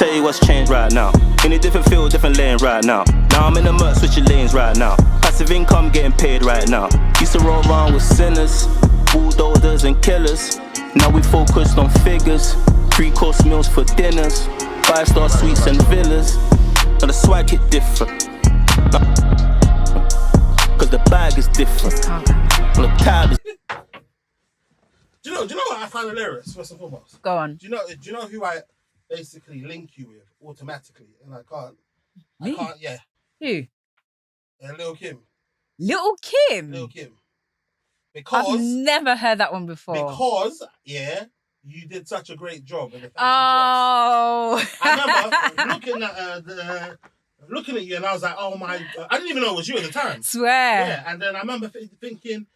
tell you what's changed right now. In a different field, different lane right now. Now I'm in the murk, switching lanes right now. Passive income getting paid right now. Used to roll around with sinners, bulldozers and killers. Now we focused on figures, 3-course meals for dinners, 5-star suites and villas. Now the swag hit different, cause the bag is different. Well, the tab is. Do you know what I find hilarious, first and foremost? Go on. Do you know who I basically link you with automatically? And I can't, yeah. Who? Lil' Kim. Little Kim? Lil' Kim. Because I've never heard that one before. Because, yeah, you did such a great job in the fancy dress. I remember looking at you and I was like, oh my, I didn't even know it was you at the time. Swear. Yeah, and then I remember thinking,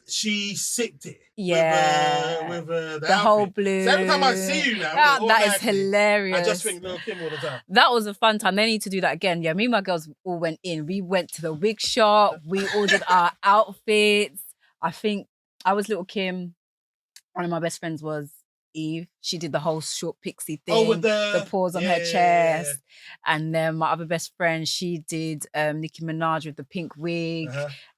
she sicked it. Yeah. With the outfit. Whole blue. So every time I see you now, that is hilarious. I just think Lil' Kim all the time. That was a fun time. They need to do that again. Yeah, me and my girls all went in. We went to the wig shop. We ordered our outfits. I think I was Lil' Kim. One of my best friends was Eve. She did the whole short pixie thing. With the paws on her chest. Yeah. And then my other best friend, she did Nicki Minaj with the pink wig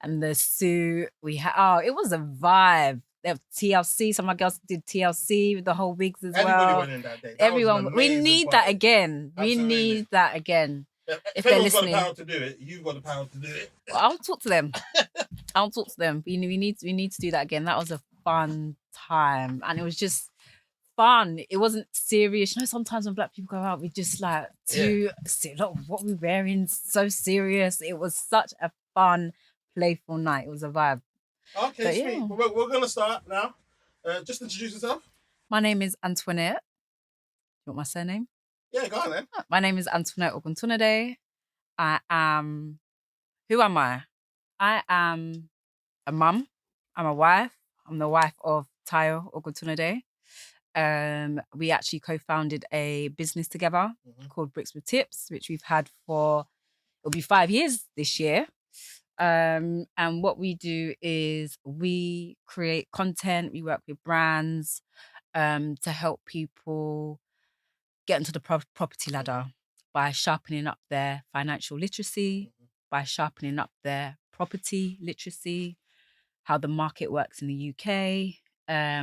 and the suit. It was a vibe. They have TLC. Some of my girls did TLC with the whole wigs as well. Everybody went in that day. Everyone. We need that again. Absolutely. We need that again. If anyone's got the power to do it, you've got the power to do it. I'll talk to them. We need to do that again. That was a fun time. And it was just fun. It wasn't serious. You know, sometimes when black people go out, we just like what we're wearing, so serious. It was such a fun, playful night. It was a vibe. Okay, but, sweet. Yeah. We're going to start now. Just introduce yourself. My name is Antoinette. You want my surname? Yeah, go on then. My name is Antoinette Oguntunade. Who am I? I am a mum. I'm a wife. I'm the wife of Tayo Oguntunade. We actually co-founded a business together called BrickzWithTipz, which we've had it'll be 5 years this year. And what we do is we create content, we work with brands to help people get into the property ladder by sharpening up their financial literacy, by sharpening up their property literacy, how the market works in the UK.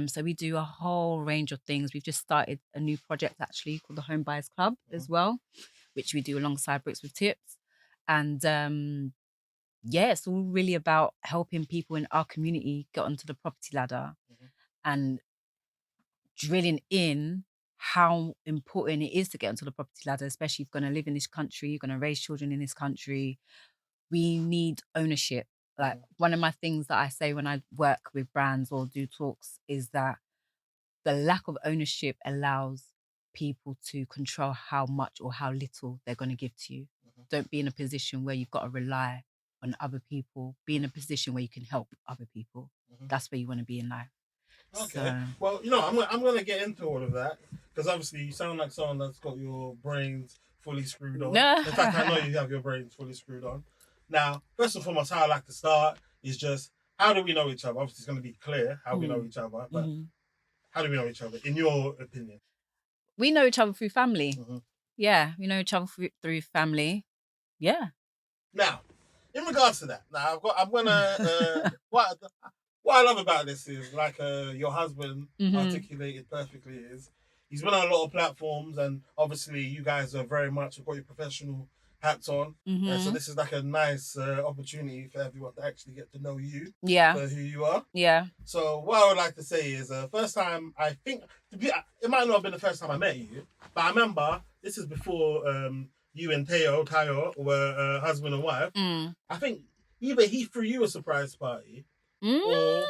So we do a whole range of things. We've just started a new project actually called the Home Buyers Club as well, which we do alongside BrickzWithTipz. And it's all really about helping people in our community get onto the property ladder and drilling in how important it is to get onto the property ladder, especially if you're going to live in this country, you're going to raise children in this country. We need ownership. Like one of my things that I say when I work with brands or do talks is that the lack of ownership allows people to control how much or how little they're going to give to you. Don't be in a position where you've got to rely on other people. Be in a position where you can help other people. That's where you want to be in life. Okay. So, well, I'm going to get into all of that because obviously you sound like someone that's got your brains fully screwed on. In fact, I know you have your brains fully screwed on. Now, first and foremost, how I like to start is just, how do we know each other? Obviously, it's going to be clear how we know each other, but how do we know each other, in your opinion? We know each other through family. Yeah, we know each other through family. Yeah. Now, in regards to that, I'm going to... what I love about this is, like your husband articulated perfectly, is he's been on a lot of platforms, and obviously you guys are very much got your professional hats on. So this is like a nice opportunity for everyone to actually get to know you for who you are. Yeah. So what I would like to say is, first time, I think, it might not have been the first time I met you, but I remember, this is before you and Tayo were husband and wife. I think either he threw you a surprise party, or...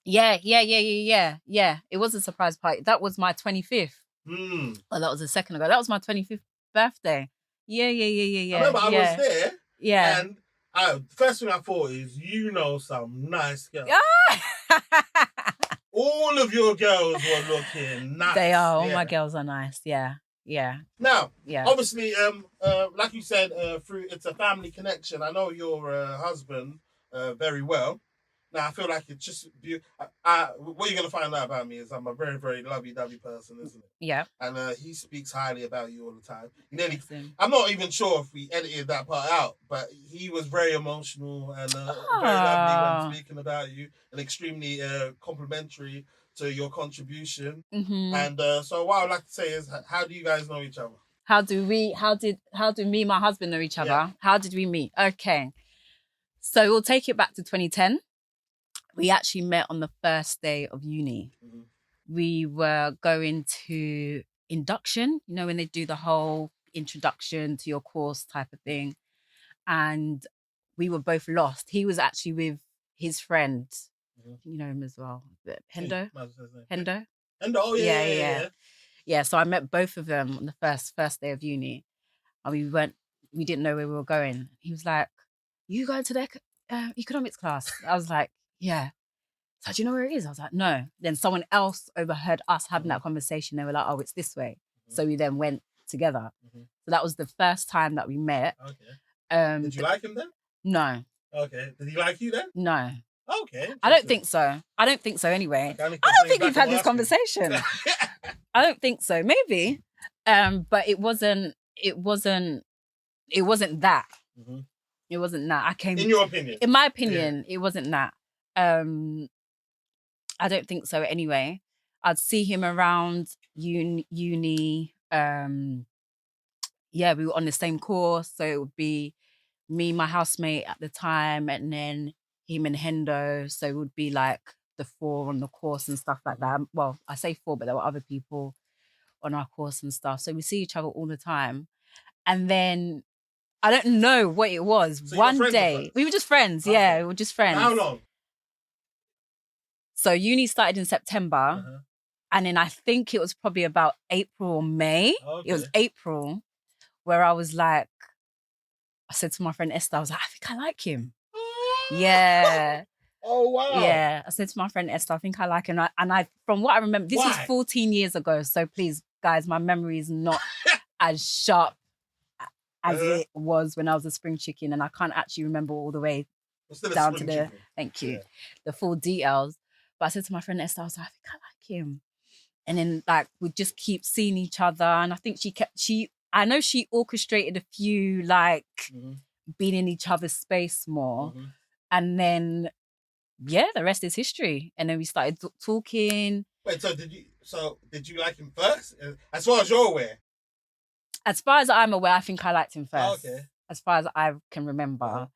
Yeah. It was a surprise party. That was my 25th. Oh, that was a second ago. That was my 25th birthday. Yeah. I remember I was there. Yeah. And the first thing I thought is, some nice girls. All of your girls were looking nice. They are. All my girls are nice. Yeah. Now, obviously, like you said, it's a family connection. I know your husband very well. Now I feel like it's just what you're gonna find out about me is I'm a very, very lovey-dovey person, isn't it? Yeah. And he speaks highly about you all the time. Nearly, Listen. I'm not even sure if we edited that part out, but he was very emotional and very lovely when speaking about you, and extremely complimentary to your contribution. And so what I'd like to say is, how do you guys know each other? How do me and my husband know each other? Yeah. How did we meet? Okay. So we'll take it back to 2010. We actually met on the first day of uni. We were going to induction, you know, when they do the whole introduction to your course type of thing. And we were both lost. He was actually with his friend. You know him as well. Hendo? Hendo? Hendo, oh yeah. Yeah, so I met both of them on the first day of uni. And we didn't know where we were going. He was like, you going to the economics class? I was like, yeah. So do you know where it is? I was like, no. Then someone else overheard us having that conversation. They were like, oh, it's this way. So we then went together. So that was the first time that we met. Okay. Did you like him then? No. Okay. Did he like you then? No. Okay. I don't think so. Anyway. I don't think we've had this conversation. I don't think so. Maybe. But it wasn't that. It wasn't that. I came. In your opinion? In my opinion, it wasn't that. I don't think so anyway. I'd see him around uni. Yeah, we were on the same course. So it would be me, my housemate at the time, and then him and Hendo. So it would be like the 4 on the course and stuff like that. Well, I say 4, but there were other people on our course and stuff. So we see each other all the time. And then I don't know what it was. So one day we were just friends. Okay. Yeah, we were just friends. How long? So uni started in September. And then I think it was probably about April or May. Okay. It was April where I was like, I said to my friend Esther, I was like, I think I like him. Yeah. Oh, wow. Yeah. I said to my friend Esther, I think I like him. And I from what I remember, this was 14 years ago. So please, guys, my memory is not as sharp as it was when I was a spring chicken. And I can't actually remember all the way down to the, thank you, the full details. But I said to my friend Esther, I was like, I think I like him. And then like, we'd just keep seeing each other. And I think I know she orchestrated a few like being in each other's space more. And then, yeah, the rest is history. And then we started talking. Wait, so did you like him first? As far as you're aware? As far as I'm aware, I think I liked him first. Okay. As far as I can remember.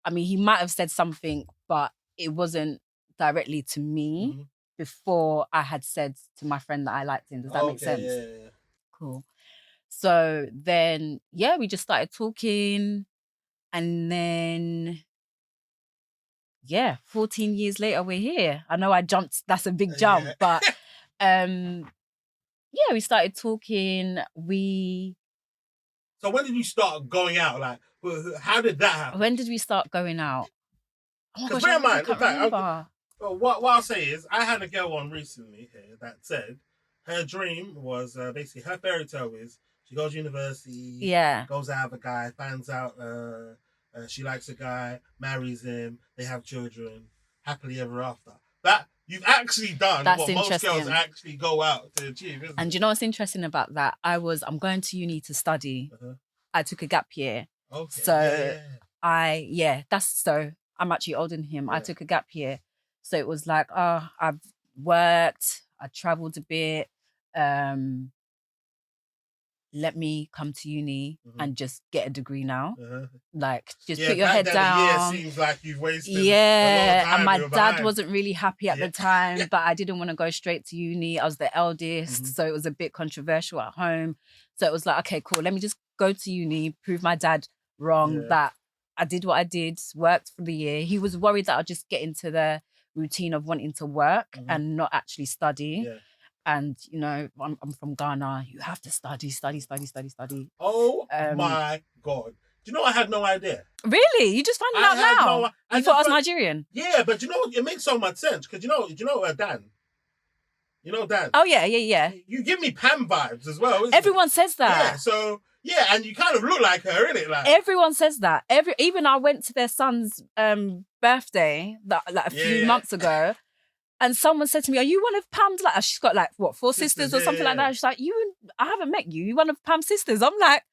I mean, he might have said something, but it wasn't directly to me before I had said to my friend that I liked him. Does that make sense? Yeah. Cool. So then, yeah, we just started talking. And then, 14 years later, we're here. I know I jumped. That's a big jump. But, we started talking. So when did you start going out? Like, how did that happen? When did we start going out? Oh my gosh, bear in mind, I can't remember. What I'll say is, I had a girl on recently here that said her dream was basically her fairy tale is she goes to university, goes out with a guy, finds out she likes a guy, marries him, they have children, happily ever after. That you've actually done what most girls actually go out to achieve, isn't and it? You know what's interesting about that? I'm going to uni to study. I took a gap year. Okay. So I'm actually older than him. I took a gap year. So it was like, I've worked, I traveled a bit. Let me come to uni and just get a degree now. Like, just put your head down. Year seems like you've wasted a lot of time. And my dad wasn't really happy at the time, but I didn't want to go straight to uni. I was the eldest, so it was a bit controversial at home. So it was like, okay, cool. Let me just go to uni, prove my dad wrong that I did what I did, worked for the year. He was worried that I'd just get into the routine of wanting to work and not actually study. And, you know, I'm from Ghana. You have to study. Oh, my God. Do you know I had no idea? Really? You just found it out now? You thought I was Nigerian? Yeah, but you know, it makes so much sense. Because you know Dan? You know Dan? Oh, yeah. You give me Pam vibes as well. Everyone says that. Yeah, so... Yeah, and you kind of look like her, innit? Like everyone says that. Even I went to their son's birthday like a few months ago, and someone said to me, "Are you one of Pam's?" Like, she's got like what, 4 sisters or something like that. She's like, I haven't met you. You one of Pam's sisters? I'm like,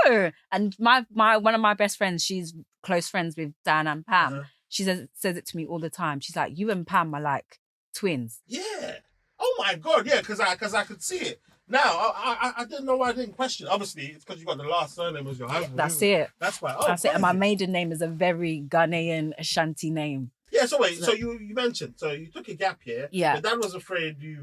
no. And my one of my best friends, she's close friends with Dan and Pam. She says it to me all the time. She's like, you and Pam are like twins. Yeah. Oh my God. Yeah, because I could see it. Now, I didn't know why I didn't question. Obviously, it's because you got the last surname as your husband. That's it. That's why. That's it. And my maiden name is a very Ghanaian Ashanti name. Yeah, so wait, so you mentioned, so you took a gap year. Yeah. Your dad was afraid you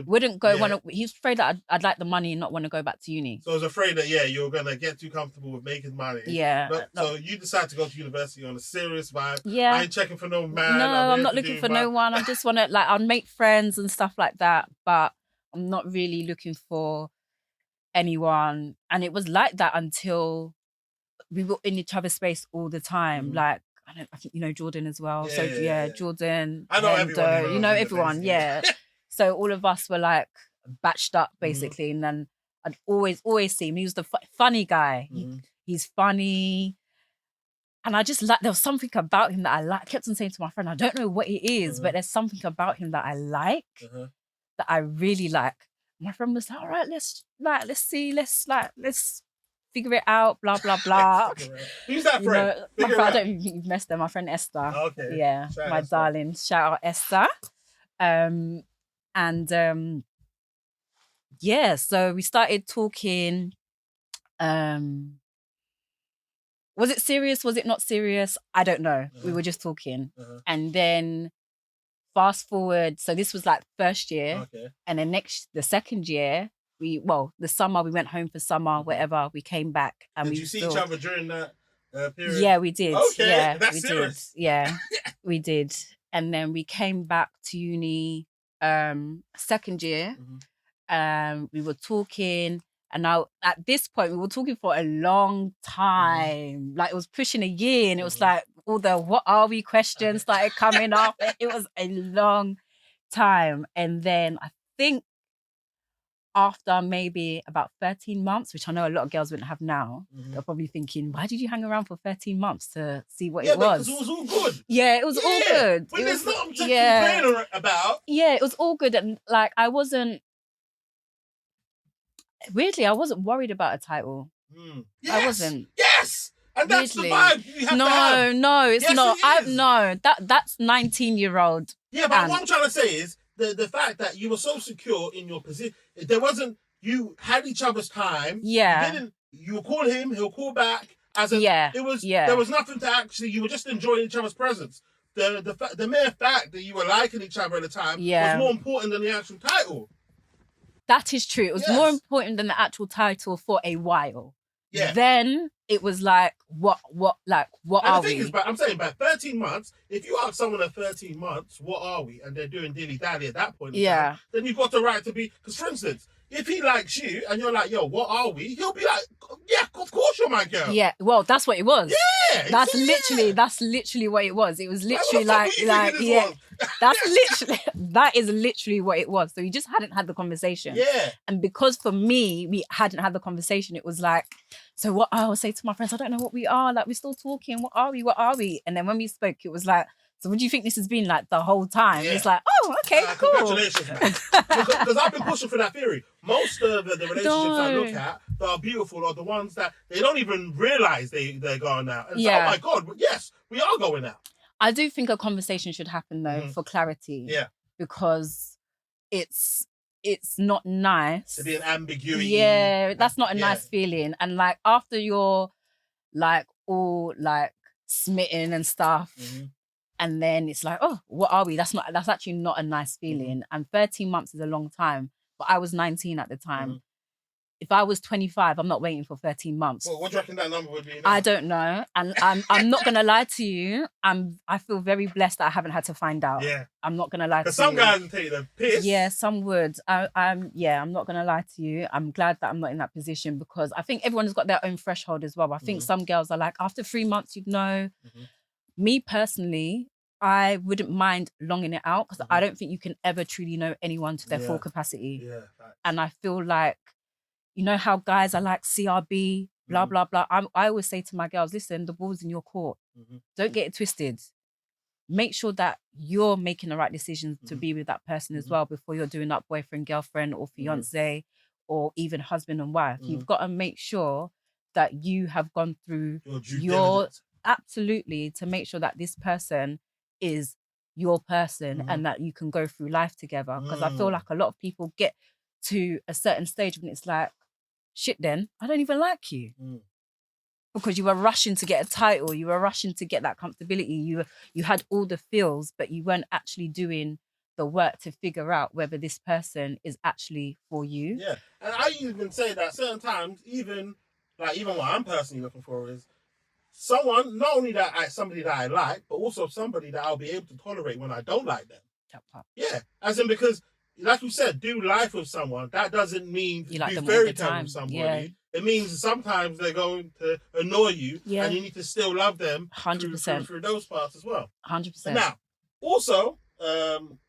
wouldn't go, he's afraid that I'd like the money and not want to go back to uni. So I was afraid that, you were going to get too comfortable with making money. Yeah. So you decided to go to university on a serious vibe. Yeah. I ain't checking for no man. No, I'm not looking for no one. I just want to, like, I'll make friends and stuff like that, but I'm not really looking for anyone. And it was like that until we were in each other's space all the time. Like, I think you know Jordan as well. Jordan. I know everyone. You know everyone, So all of us were like batched up basically, and then I'd always see him. He was the funny guy. He's funny, and I just like, there was something about him that I like. I kept on saying to my friend, I don't know what it is, but there's something about him that I like, that I really like. My friend was like, all right, let's see, let's figure it out, blah, blah, blah. Who's that friend? I don't think you've messed her. My friend Esther. Okay. Yeah, my Esther. darling. Shout out Esther. So we started talking. Was it serious? Was it not serious? I don't know. We were just talking. And then fast forward. So this was like first year. Okay. And then the second year, the summer, we went home for summer, whatever. We came back and did you see each other during that period? Yeah, we did. Okay, yeah, that's serious. Did. Yeah, we did. And then we came back to uni second year. We were talking, and now at this point we were talking for a long time. Like, it was pushing a year, and it was like all the "what are we" questions started coming up. It was a long time, and then I think after maybe about 13 months, which I know a lot of girls wouldn't have now, they're probably thinking, why did you hang around for 13 months to see what it was? Yeah, because it was all good. Yeah, it was all good. When there's nothing to complain about. Yeah, it was all good. And like, I wasn't worried about a title. Yes, I wasn't. Yes! And that's Weirdly. the vibe you have to have. No, it's Yes, not. it is. That's 19-year-old. Yeah, but what I'm trying to say is, the fact that you were so secure in your position, you had each other's time. Yeah. You will call him, he'll call back. There was nothing to actually, you were just enjoying each other's presence. The mere fact that you were liking each other at the time was more important than the actual title. That is true. It was more important than the actual title for a while. Yeah. Then it was like, what are we? I'm saying by 13 months, if you ask someone at 13 months, what are we? And they're doing dilly-dally at that point in time, then you've got the right to be, because for instance, if he likes you and you're like, yo, what are we? He'll be like, yeah, of course you're my girl. Yeah, well, that's what it was. Yeah. That's literally what it was. It was literally that is literally what it was. So we just hadn't had the conversation. Yeah. And because for me, we hadn't had the conversation, it was like, so what I would say to my friends, I don't know what we are. Like, we're still talking. What are we? What are we? And then when we spoke, it was like, so what do you think this has been like the whole time? Yeah. It's like, oh, okay, cool. Congratulations, man. Because I've been pushing for that theory. Most of the relationships I look at that are beautiful are the ones that they don't even realise they're going out. And so, oh my God, yes, we are going out. I do think a conversation should happen though, for clarity. Yeah. Because it's not nice. To be an ambiguity. Yeah, that's not a nice feeling. And like, after you're like all like smitten and stuff, and then it's like, oh, what are we? That's actually not a nice feeling. And 13 months is a long time. But I was 19 at the time. If I was 25, I'm not waiting for 13 months. Well, what do you reckon that number would be now? I don't know. And I'm not going to lie to you. I feel very blessed that I haven't had to find out. Yeah. I'm not going to lie to you. Because some guys would take the piss. Yeah, some would. I'm not going to lie to you. I'm glad that I'm not in that position, because I think everyone has got their own threshold as well. I think some girls are like, after 3 months, you'd know. Me personally, I wouldn't mind longing it out, because I don't think you can ever truly know anyone to their full capacity. Yeah. And I feel like, you know how guys are like CRB, blah, blah, blah. I always say to my girls, listen, the ball's in your court. Don't get it twisted. make sure that you're making the right decisions to be with that person as well before you're doing that boyfriend, girlfriend, or fiance, or even husband and wife. You've got to make sure that you have gone through Your due diligence. absolutely, to make sure that this person is your person and that you can go through life together. Because I feel like a lot of people get to a certain stage when it's like, shit, then I don't even like you. Because you were rushing to get a title, you were rushing to get that comfortability, you had all the feels, but you weren't actually doing the work to figure out whether this person is actually for you. Yeah, and I even say that certain times, even what I'm personally looking for is someone, not only somebody that I like, but also somebody that I'll be able to tolerate when I don't like them. Yeah, as in, because like you said, do life with someone. That doesn't mean you like do them fairy all the tale time. with somebody. Yeah. It means sometimes they're going to annoy you, Yeah. and you need to still love them 100% through those parts as well. 100%. Now, also,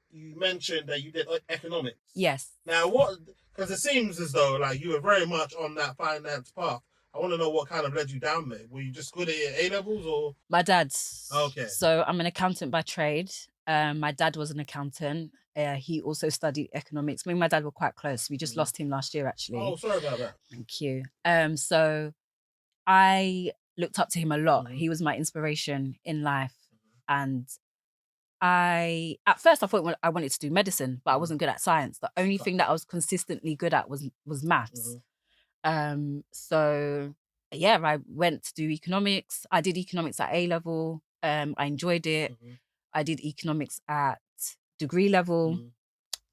you mentioned that you did economics. Yes. Now, what? Because it seems as though like you were very much on that finance path. I want to know what kind of led you down there. Were you just good at your A levels, or? My dad's. Okay. So I'm an accountant by trade. My dad was an accountant. He also studied economics. Me and my dad were quite close. We just lost him last year, actually. Oh, sorry about that. Thank you. So I looked up to him a lot. He was my inspiration in life. And at first I thought I wanted to do medicine, but I wasn't good at science. The only thing that I was consistently good at was maths. So yeah, I went to do economics. I did economics at A level. I enjoyed it. I did economics at degree level.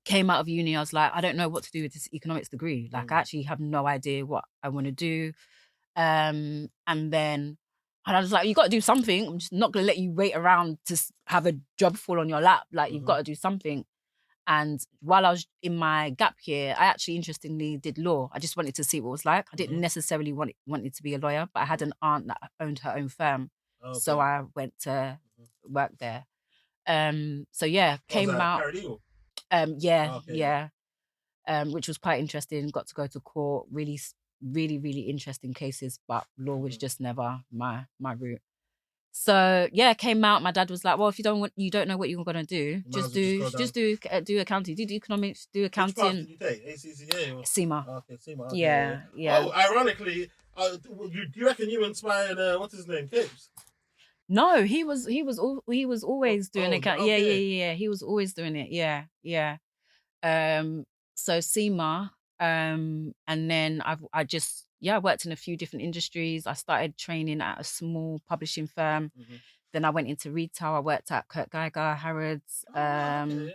Came out of uni, I was like, I don't know what to do with this economics degree. Like, I actually have no idea what I want to do. And I was like, you got to do something. I'm just not going to let you wait around to have a job fall on your lap. Like, you've got to do something. And while I was in my gap year, I actually interestingly did law. I just wanted to see what it was like. I didn't necessarily wanted to be a lawyer, but I had an aunt that owned her own firm. Okay. So I went to work there. So yeah, came out. Paralegal? Yeah. Which was quite interesting. Got to go to court. Really, really, really interesting cases, but law was just never my route. So yeah, came out. My dad was like, "Well, if you don't know what you're gonna do, just do accounting, do economics, do accounting." Which path did you take? ACCA or SEMA? Okay, SEMA. Okay, yeah. Oh, ironically, do you reckon you inspired what's his name, Tips? No, he was always doing account. Okay. Yeah. He was always doing it. Yeah. So SEMA, and then I worked in a few different industries. I started training at a small publishing firm. Then I went into retail. I worked at Kurt Geiger, Harrods. I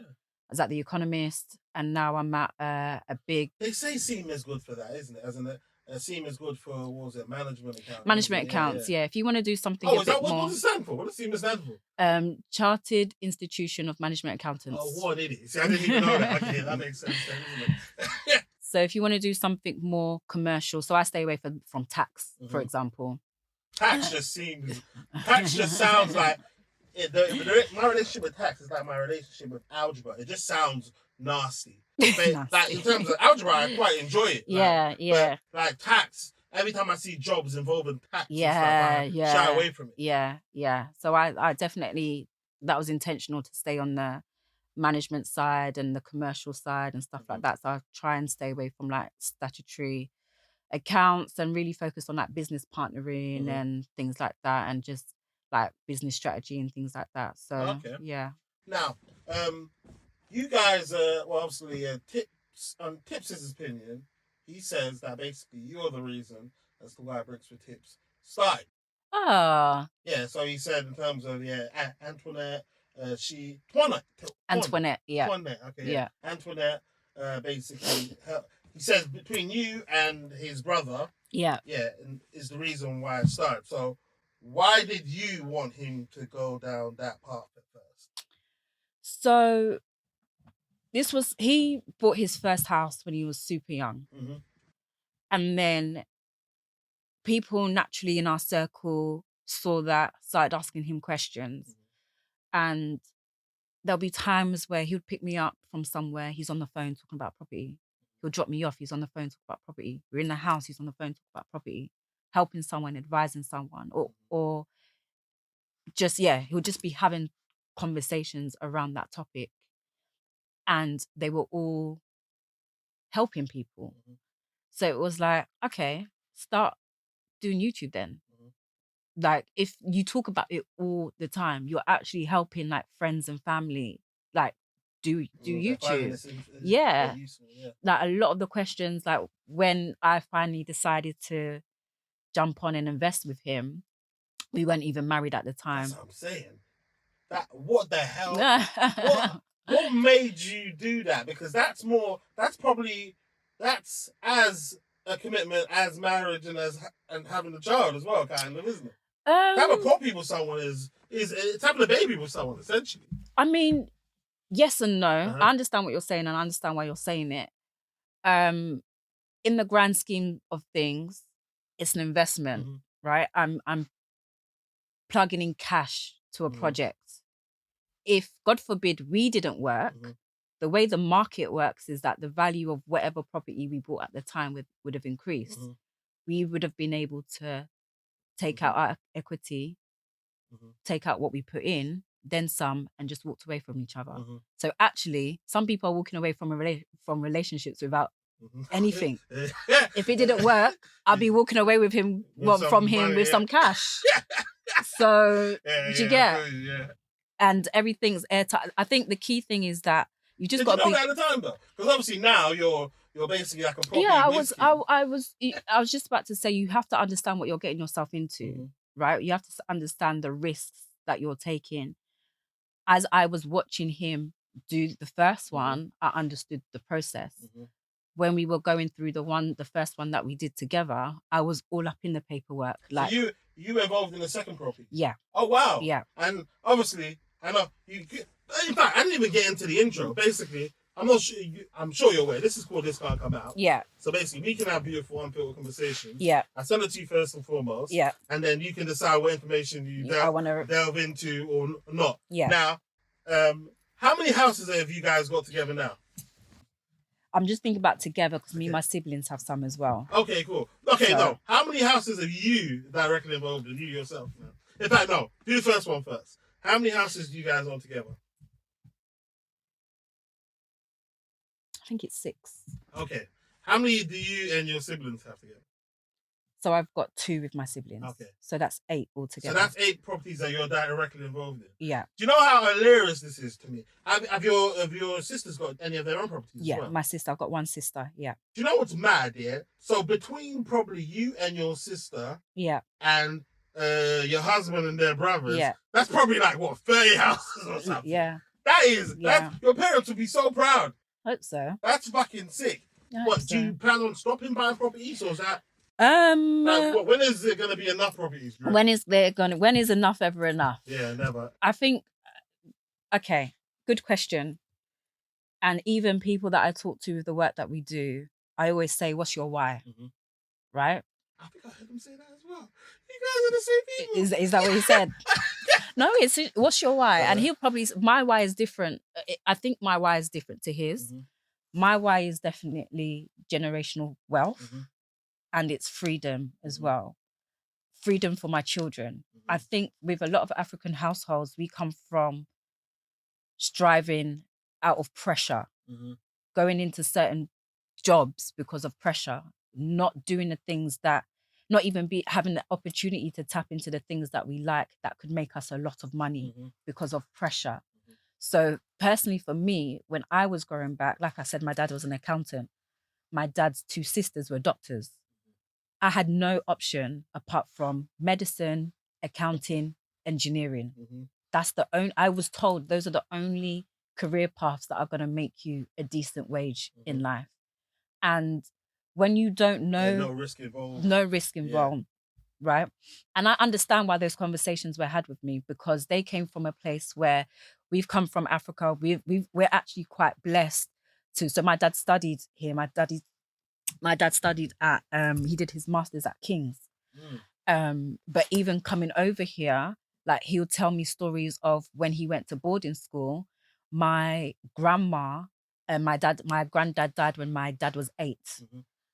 was at The Economist, and now I'm at a big. They say SEMA is good for that, isn't it? Isn't it? SEMA is good for, what was it, management accounts? Management accounts, yeah. If you want to do something a bit more... What does it stand for? What does SEMA stand for? Chartered Institution of Management Accountants. Oh, what an idiot. See, I didn't even know that. Okay, that makes sense then, isn't it? So if you want to do something more commercial, so I stay away from tax, for example. Tax just sounds like... my relationship with tax is like my relationship with algebra. It just sounds nasty. Like in terms of algebra, I quite enjoy it. Yeah. But, like tax, every time I see jobs involving tax, I shy away from it. Yeah. So I definitely, that was intentional to stay on the management side and the commercial side and stuff like that. So I try and stay away from like statutory accounts and really focus on like business partnering and things like that, and just like business strategy and things like that. So yeah. Now, you guys, obviously, Tips's opinion, he says that basically you're the reason as to why BrickzWithTipz started. Yeah, so he said in terms of, Antoinette, Antoinette, yeah. Antoinette, okay, yeah. Antoinette, basically, he says between you and his brother, is the reason why it started. So why did you want him to go down that path at first? So he bought his first house when he was super young. And then people naturally in our circle saw that, started asking him questions. And there'll be times where he would pick me up from somewhere. He's on the phone talking about property. He'll drop me off. He's on the phone talking about property. We're in the house. He's on the phone talking about property, helping someone, advising someone, or just, he'll just be having conversations around that topic, and they were all helping people. So it was like, okay, start doing YouTube then. Like, if you talk about it all the time, you're actually helping like friends and family, like do YouTube. Yeah. Like a lot of the questions, like when I finally decided to jump on and invest with him, we weren't even married at the time. That's what I'm saying. What the hell? what made you do that? Because that's as a commitment as marriage and having a child as well, kind of, isn't it? Having a property with someone is it's having a baby with someone, essentially. I mean, yes and no. I understand what you're saying, and I understand why you're saying it. In the grand scheme of things, it's an investment, right? I'm plugging in cash to a project. If, God forbid, we didn't work, the way the market works is that the value of whatever property we bought at the time would have increased. We would have been able to take out our equity, take out what we put in, then some, and just walked away from each other. So actually, some people are walking away from relationships without anything. If it didn't work, I'll be walking away with him from him with some cash. So do you get? And everything's airtight. I think the key thing is that you just got to be. Did you know that at the time though? Because obviously now you're basically like a property. Yeah, I was just about to say, you have to understand what you're getting yourself into, right? You have to understand the risks that you're taking. As I was watching him do the first one, I understood the process. When we were going through the first one that we did together, I was all up in the paperwork. Like, so you involved in the second property? Yeah. Oh wow. Yeah. And obviously, I know you. In fact, I didn't even get into the intro. Basically, I'm not sure. I'm sure you're aware. This is called This Can't Come Out. Yeah. So basically, we can have beautiful, unfiltered conversations. Yeah. I send it to you first and foremost. Yeah. And then you can decide what information you delve into or not. Yeah. Now, how many houses have you guys got together now? I'm just thinking about together because me and my siblings have some as well. Okay, cool. Okay, no. How many houses have you directly involved in, you yourself? Now? In fact, no. Do the first one first. How many houses do you guys own together? I think it's 6. Okay. How many do you and your siblings have together? So I've got 2 with my siblings. Okay. So that's 8 altogether. So that's 8 properties that you're directly involved in. Yeah. Do you know how hilarious this is to me? Have your sisters got any of their own properties? Yeah, as well? my sister. I've got one sister. Yeah. Do you know what's mad? Yeah. So between probably you and your sister. Yeah. And your husband and their brothers. Yeah. That's probably like what, 30 houses or something. Yeah. That's your parents would be so proud. Hope so. That's fucking sick. Do you plan on stopping buying properties, or is that? When is there gonna be enough properties? When is enough ever enough? Yeah, never. I think. Okay, good question. And even people that I talk to with the work that we do, I always say, "What's your why?" Right? I think I heard him say that as well. You guys are the same people. Is that what he said? No, it's what's your why? And he'll probably, my why is different. I think my why is different to his. My why is definitely generational wealth, and it's freedom as well. Freedom for my children. I think with a lot of African households, we come from striving out of pressure, going into certain jobs because of pressure, not doing the things that, not even having the opportunity to tap into the things that we like that could make us a lot of money because of pressure. So personally for me, when I was growing back, like I said, my dad was an accountant. My dad's 2 sisters were doctors. I had no option apart from medicine, accounting, engineering. I was told those are the only career paths that are going to make you a decent wage in life. And when you don't know, no risk involved, right? And I understand why those conversations were had with me, because they came from a place where we've come from Africa. We're actually quite blessed to. So my dad studied here. My dad studied at he did his master's at King's. But even coming over here, like, he'll tell me stories of when he went to boarding school. My grandma and my granddad died when my dad was 8.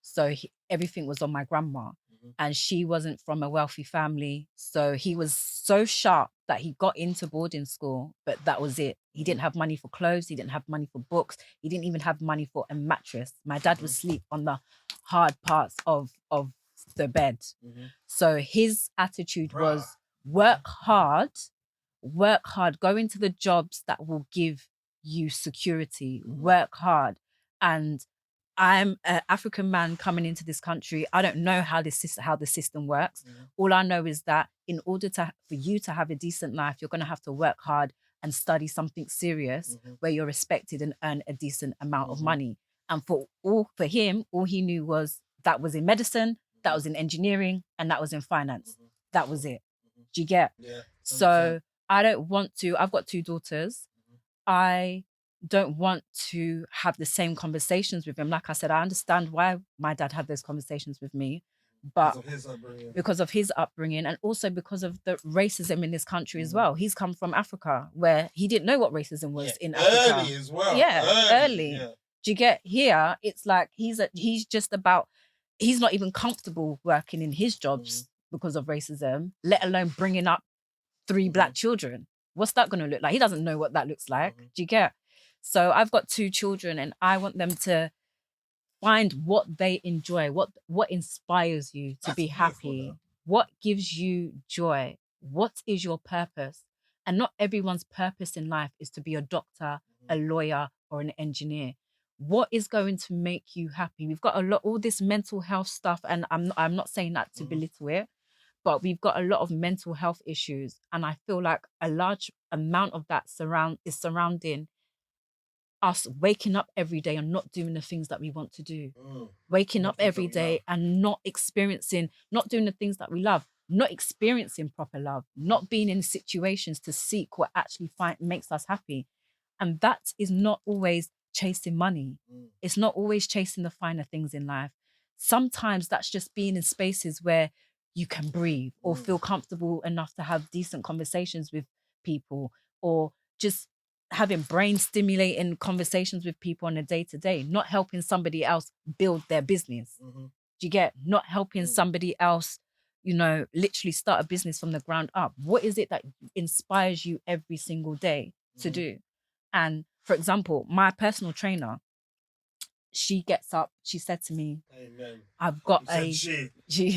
So everything was on my grandma. and she wasn't from a wealthy family. So he was so sharp that he got into boarding school, but that was it. He didn't have money for clothes. He didn't have money for books. He didn't even have money for a mattress. My dad would sleep on the hard parts of the bed. So his attitude was work hard, go into the jobs that will give you security, work hard. And I'm an African man coming into this country. I don't know how the system works. All I know is that in order for you to have a decent life, you're going to have to work hard and study something serious where you're respected and earn a decent amount of money. And for him, all he knew was that was in medicine, that was in engineering, and that was in finance. That was it. Do you get? Yeah. So I don't want to. I've got 2 daughters. I don't want to have the same conversations with him. Like I said, I understand why my dad had those conversations with me, but because of his upbringing and also because of the racism in this country as well. He's come from Africa where he didn't know what racism was in Africa. Early as well. Yeah, early. Yeah. Do you get? Here, it's like he's not even comfortable working in his jobs because of racism, let alone bringing up 3 black children. What's that going to look like? He doesn't know what that looks like. Do you get? So I've got 2 children and I want them to find what they enjoy, what inspires you to be happy, what gives you joy, what is your purpose. And not everyone's purpose in life is to be a doctor, a lawyer, or an engineer. What is going to make you happy? We've got all this mental health stuff, and I'm not saying that to belittle it, but we've got a lot of mental health issues. And I feel like a large amount of that is surrounding us waking up every day and not doing the things that we want to do. Waking up every day and not doing the things that we love, not experiencing proper love, not being in situations to seek what actually makes us happy. And that is not always chasing money. It's not always chasing the finer things in life. Sometimes that's just being in spaces where you can breathe or feel comfortable enough to have decent conversations with people, or just having brain stimulating conversations with people on a day-to-day, not helping somebody else build their business. Do you get? Not helping somebody else, literally start a business from the ground up. What is it that inspires you every single day to do? And for example, my personal trainer, she gets up, she said to me, Amen. I've got she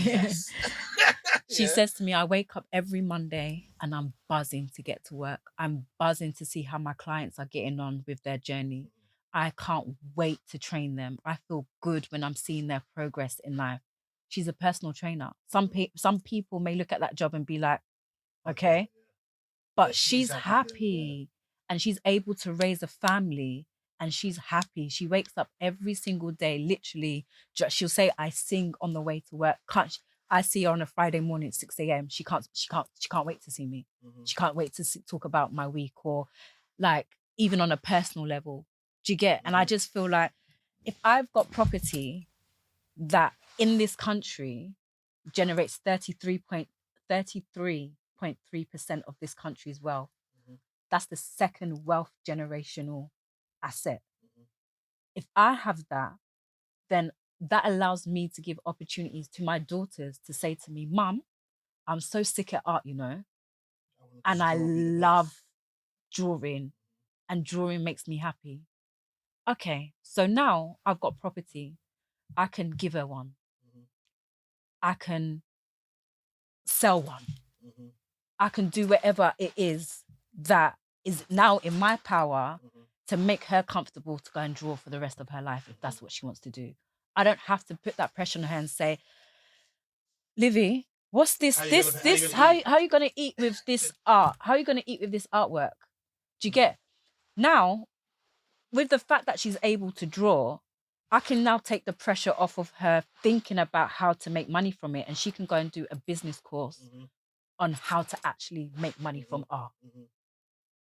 says to me, I wake up every Monday and I'm buzzing to get to work. I'm buzzing to see how my clients are getting on with their journey. I can't wait to train them. I feel good when I'm seeing their progress in life. She's a personal trainer. Some people may look at that job and be like, okay, but she's happy and she's able to raise a family and she's happy. She wakes up every single day, literally. She'll say, I sing on the way to work. I see her on a Friday morning at 6 a.m. She can't wait to see me. She can't wait to talk about my week, or like even on a personal level. Do you get? And I just feel like if I've got property that in this country generates 33.3% of this country's wealth, that's the second wealth generational asset. If I have that, then that allows me to give opportunities to my daughters to say to me, Mum, I'm so sick at art, and I love drawing, and drawing makes me happy. Okay, so now I've got property. I can give her one. I can sell one. I can do whatever it is that is now in my power to make her comfortable to go and draw for the rest of her life if that's what she wants to do. I don't have to put that pressure on her and say, Livy, what's this? How are you going to eat with this art? How are you going to eat with this artwork? Do you get? Now, with the fact that she's able to draw, I can now take the pressure off of her thinking about how to make money from it, and she can go and do a business course on how to actually make money from art.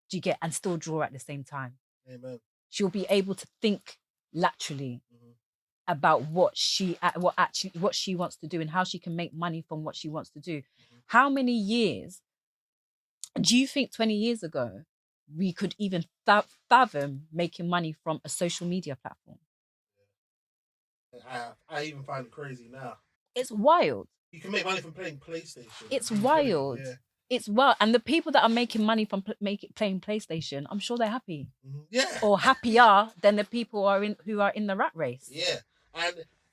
Do you get? And still draw at the same time. Amen. She'll be able to think laterally about what she wants to do and how she can make money from what she wants to do. How many years do you think 20 years ago we could even fathom making money from a social media platform? I even find it crazy now. It's wild. You can make money from playing PlayStation. It's wild. Yeah. It's wild. And the people that are making money from playing PlayStation, I'm sure they're happy. Yeah. Or happier than the people who are in the rat race. Yeah.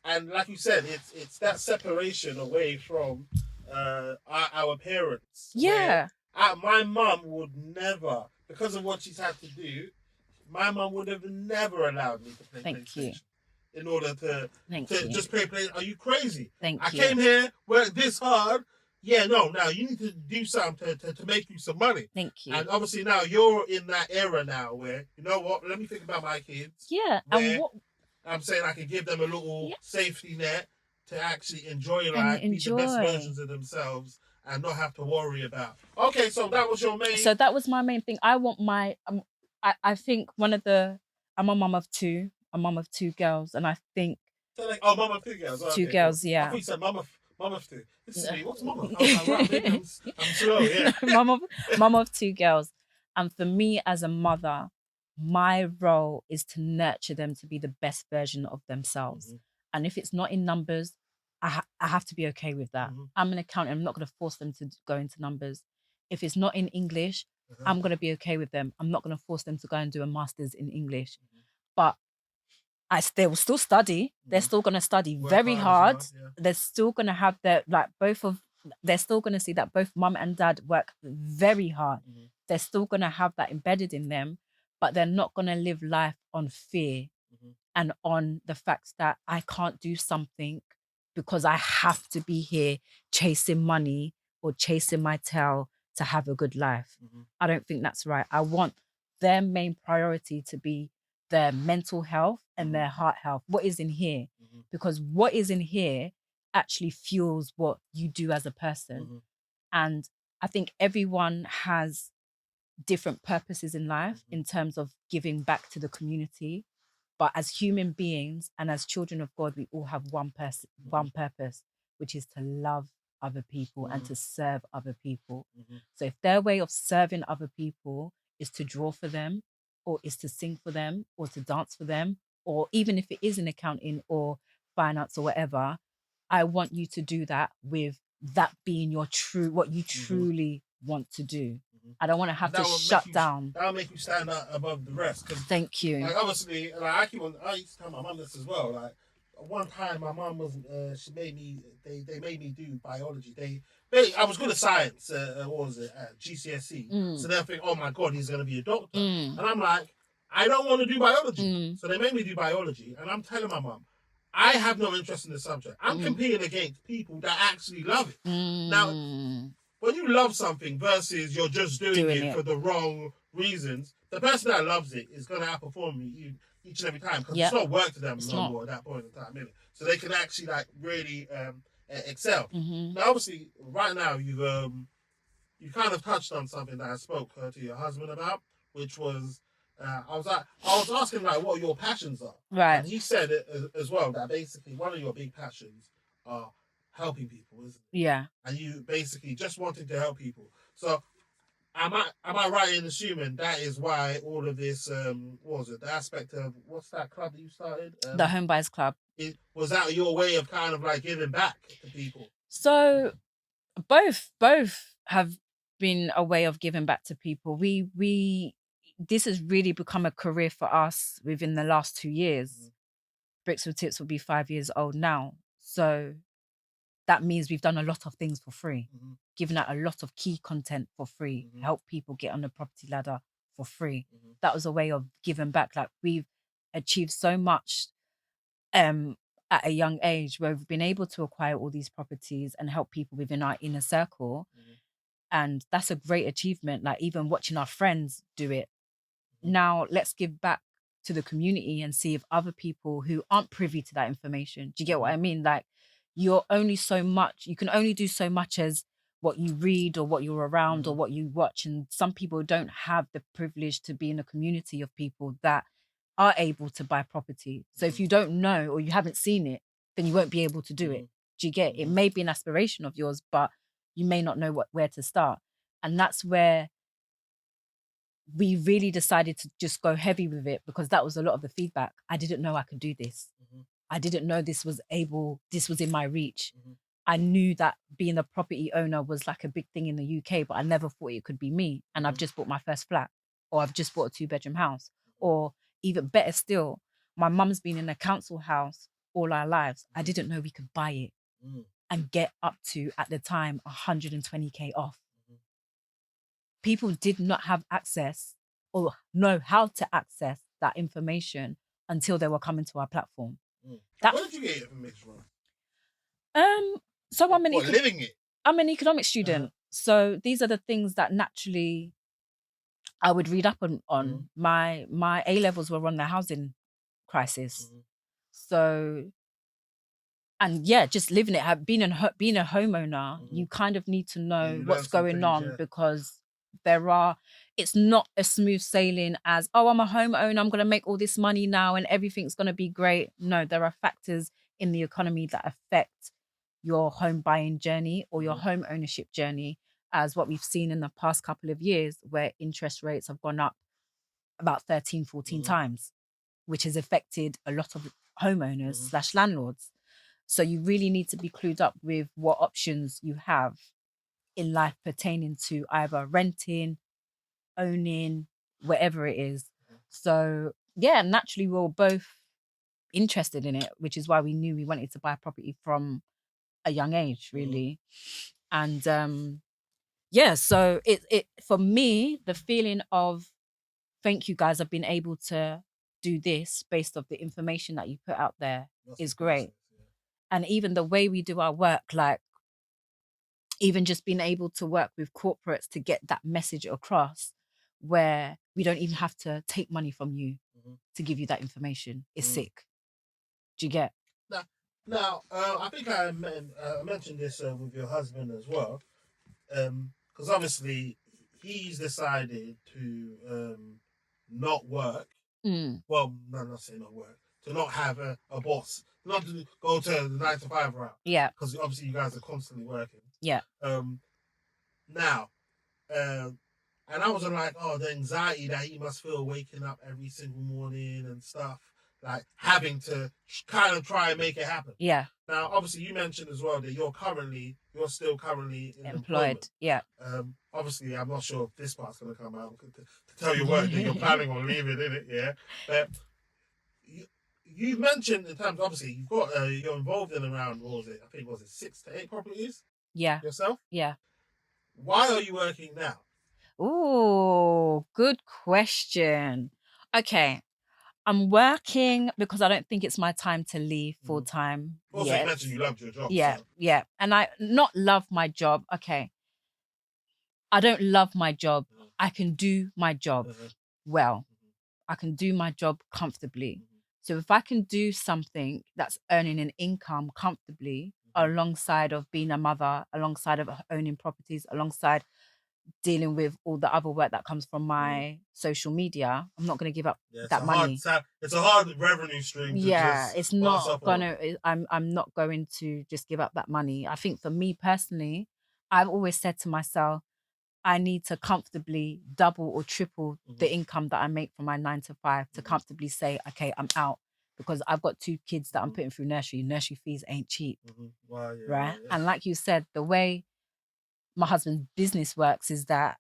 And like you said, it's that separation away from our parents. Yeah. My mum would never, because of what she's had to do, my mum would have never allowed me to play PlayStation. In order to just play. Are you crazy? I came here, worked this hard. Yeah, no, now you need to do something to make you some money. Thank you. And obviously now you're in that era now where, you know what, let me think about my kids. Yeah. And what I'm saying I can give them a little safety net to actually enjoy life, be the best versions of themselves, and not have to worry about. Okay, so that was your main. So that was my main thing. I want my. I think I'm a mum of two. A mum of two girls, and I think. So like, oh, mum of two girls. Oh, two girls, yeah. I thought you said mum of two. This is me. What's mum of? I'm slow. Yeah. mum of two girls, and for me as a mother, my role is to nurture them to be the best version of themselves. Mm-hmm. And if it's not in numbers, I have to be okay with that. Mm-hmm. I'm an accountant. I'm not going to force them to go into numbers. If it's not in English, I'm going to be okay with them. I'm not going to force them to go and do a master's in English. Mm-hmm. But they will still study. They're still going to study very hard. They're still going to have they're still going to see that both mum and dad work very hard. Mm-hmm. They're still going to have that embedded in them, but they're not going to live life on fear and on the fact that I can't do something because I have to be here chasing money or chasing my tail to have a good life. Mm-hmm. I don't think that's right. I want their main priority to be their mental health and their heart health. What is in here? Mm-hmm. Because what is in here actually fuels what you do as a person. Mm-hmm. And I think everyone has different purposes in life in terms of giving back to the community. But as human beings and as children of God, we all have one purpose, which is to love other people and to serve other people. Mm-hmm. So if their way of serving other people is to draw for them, or is to sing for them, or to dance for them, or even if it is in accounting or finance or whatever, I want you to do that with that being what you truly want to do. Mm-hmm. I don't want to have to shut down. That'll make you stand out above the rest. Thank you. Like obviously, like I used to tell my mum this as well. Like one time, my mum was they made me do biology. I was good at science. What was it at GCSE? So they'll think, oh my god, he's gonna be a doctor, and I'm like, I don't want to do biology. So they made me do biology, and I'm telling my mum, I have no interest in the subject. I'm competing against people that actually love it. Now, when you love something versus you're just doing it for the wrong reasons, the person that loves it is going to outperform you each and every time because it's not work to them no more at that point in time, innit? So they can actually like really excel. Mm-hmm. Now, obviously, right now you kind of touched on something that I spoke to your husband about, which was I was asking like what your passions are, right? And he said it as well that basically one of your big passions are helping people, isn't it? Yeah. And you basically just wanting to help people. So am I right in assuming that is why all of this what was it, the aspect of what's that club that you started? The Home Buyers Club. Was that your way of kind of like giving back to people? So both have been a way of giving back to people. This has really become a career for us within the last 2 years. Mm-hmm. BrickzWithTipz will be 5 years old now. So that means we've done a lot of things for free, given out a lot of key content for free, help people get on the property ladder for free. Mm-hmm. That was a way of giving back. Like we've achieved so much at a young age where we've been able to acquire all these properties and help people within our inner circle. Mm-hmm. And that's a great achievement. Like even watching our friends do it. Now let's give back to the community and see if other people who aren't privy to that information, do you get what I mean? Like you can only do so much as what you read or what you're around or what you watch. And some people don't have the privilege to be in a community of people that are able to buy property. So if you don't know or you haven't seen it, then you won't be able to do it. Do you get it? It may be an aspiration of yours, but you may not know where to start. And that's where we really decided to just go heavy with it because that was a lot of the feedback. I didn't know I could do this. I didn't know this was in my reach. I knew that being a property owner was like a big thing in the UK, but I never thought it could be me. And I've just bought my first flat, or I've just bought a 2-bedroom house, or even better still, my mum's been in a council house all our lives. I didn't know we could buy it and get up to, at the time, 120K off. People did not have access or know how to access that information until they were coming to our platform. Where did you get your information from? So living it? I'm an economics student. So these are the things that naturally I would read up on. My A-levels were on the housing crisis. So, and yeah, just living it, being a homeowner, you kind of need to know what's going on because it's not a smooth sailing as, oh, I'm a homeowner, I'm going to make all this money now and everything's going to be great. No, there are factors in the economy that affect your home buying journey or your home ownership journey, as what we've seen in the past couple of years, where interest rates have gone up about 13, 14 times, which has affected a lot of homeowners / landlords. So you really need to be clued up with what options you have in life pertaining to either renting, owning, whatever it is. So yeah, naturally we were both interested in it, which is why we knew we wanted to buy property from a young age, really. And yeah, so it for me, the feeling of thank you guys, I've been able to do this based off the information that you put out there is great. And even the way we do our work, like even just being able to work with corporates to get that message across, where we don't even have to take money from you to give you that information, is sick. Do you get? Now, I think I mentioned this with your husband as well, because obviously he's decided to not work. Well, no, not say not work. To not have a boss. Not to go to the 9 to 5 route. Yeah. Because obviously you guys are constantly working. Yeah. Now, and I was like, oh, the anxiety that he must feel waking up every single morning and stuff, like having to kind of try and make it happen. Yeah. Now, obviously, you mentioned as well that you're still currently employed. Yeah. Obviously, I'm not sure if this part's going to come out to tell your work that you're planning on leaving, innit? Yeah. But you mentioned in terms, obviously, you've got you're involved in around, what was it 6 to 8 properties? Yeah. Yourself? Yeah. Why are you working now? Oh, good question. Okay. I'm working because I don't think it's my time to leave full time. Also, you mentioned you loved your job. Yeah, so. yeah. And I not love my job. Okay. I don't love my job. I can do my job well. I can do my job comfortably. So if I can do something that's earning an income comfortably alongside of being a mother, alongside of owning properties, alongside dealing with all the other work that comes from my social media, I'm not going to give up that money. It's a hard revenue stream. It's not gonna. I'm not going to just give up that money. I think for me personally, I've always said to myself, I need to comfortably double or triple the income that I make from my 9 to 5 to comfortably say, okay, I'm out, because I've got 2 kids that I'm putting through nursery. Nursery fees ain't cheap, right? Yeah. And like you said, the way my husband's business works is that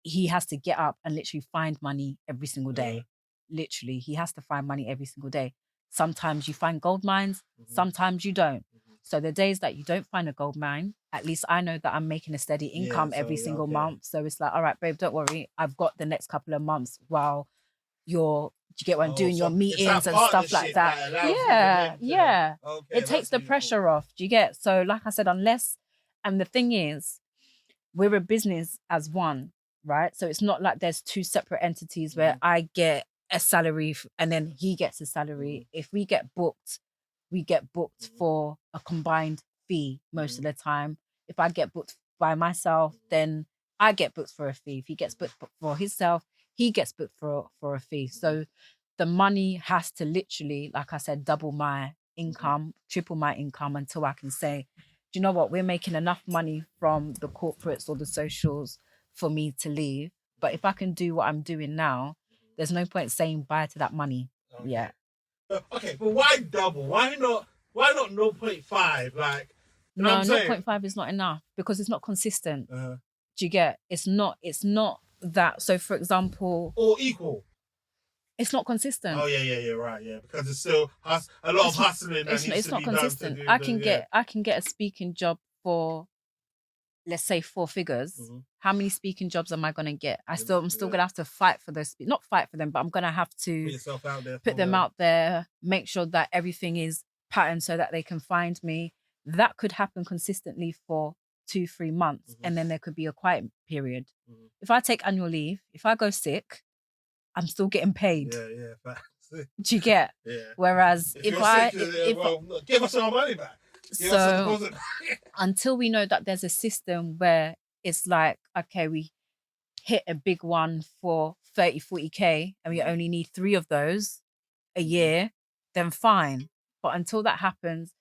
he has to get up and literally find money every single day. Literally, he has to find money every single day. Sometimes you find gold mines, sometimes you don't. So the days that you don't find a gold mine, at least I know that I'm making a steady income every single month. So it's like, all right, babe, don't worry. I've got the next couple of months while do you get what I'm doing? Your meetings and stuff like that. Yeah. Okay, it takes the pressure off. Do you get? So like I said, and the thing is, we're a business as one, right? So it's not like there's 2 separate entities where I get a salary and then he gets a salary. If we get booked, we get booked for a combined fee most of the time. If I get booked by myself, then I get booked for a fee. If he gets booked for himself, he gets booked for a fee. So the money has to literally, like I said, double my income, triple my income until I can say, do you know what? We're making enough money from the corporates or the socials for me to leave. But if I can do what I'm doing now, there's no point saying bye to that money. Okay. Yeah. Okay, but why double? Why not 0.5? Like, You know what I'm saying? 0.5 is not enough because it's not consistent. Uh-huh. Do you get? It's not that. So, for example, Or equal. it's not consistent. Oh yeah, right, yeah, because it's still a lot of hustling. It's not consistent. I can get a speaking job for, let's say, 4 figures. Mm-hmm. How many speaking jobs am I gonna get? I'm still gonna have to fight for those. Not fight for them, but I'm gonna have to put yourself out there, put them out there, make sure that everything is patterned so that they can find me. That could happen consistently for 2-3 months, and then there could be a quiet period. Mm-hmm. If I take annual leave, if I go sick, I'm still getting paid. Yeah, facts. Do you get? Yeah. Whereas if give us our money back. So until we know that there's a system where it's like, okay, we hit a big one for 30, 40K and we only need 3 of those a year, then fine. But until that happens,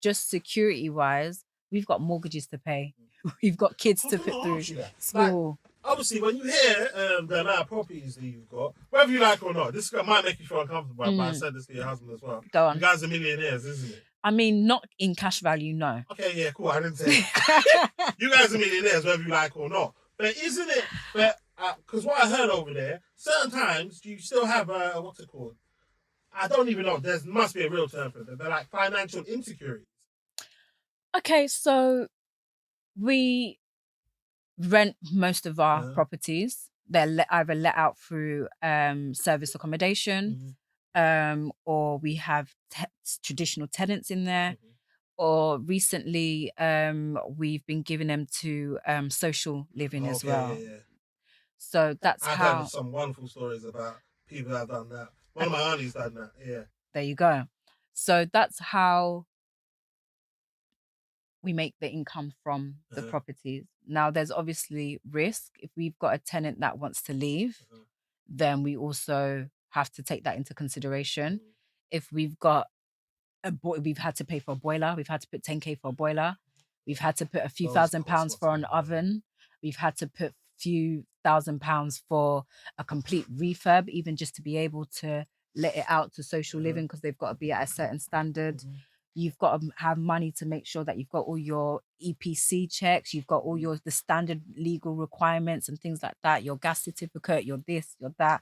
just security wise, we've got mortgages to pay. We've got kids to put through school. Like, obviously, when you hear the amount of properties that you've got, whether you like or not, this might make you feel uncomfortable, but I said this to your husband as well. Go on. You guys are millionaires, isn't it? I mean, not in cash value, no. Okay, yeah, cool. I didn't say you guys are millionaires, whether you like or not. But isn't it? Because what I heard over there, certain times you still have what's it called? I don't even know. There must be a real term for it. They're like financial insecurities. Okay, so we rent most of our properties. They're either let out through service accommodation, or we have traditional tenants in there, or recently we've been giving them to social living as well. Yeah. So that's I've how. heard some wonderful stories about people that have done that. One of my aunties done that. Yeah. There you go. So that's how we make the income from the properties. Now, there's obviously risk. If we've got a tenant that wants to leave, then we also have to take that into consideration. If we've got we've had to pay for a boiler, we've had to put 10K for a boiler, we've had to put a few £1,000s for an oven, we've had to put a few £1,000s for a complete refurb, even just to be able to let it out to social living because they've got to be at a certain standard. You've got to have money to make sure that you've got all your EPC checks, you've got all the standard legal requirements and things like that, your gas certificate, your this, your that.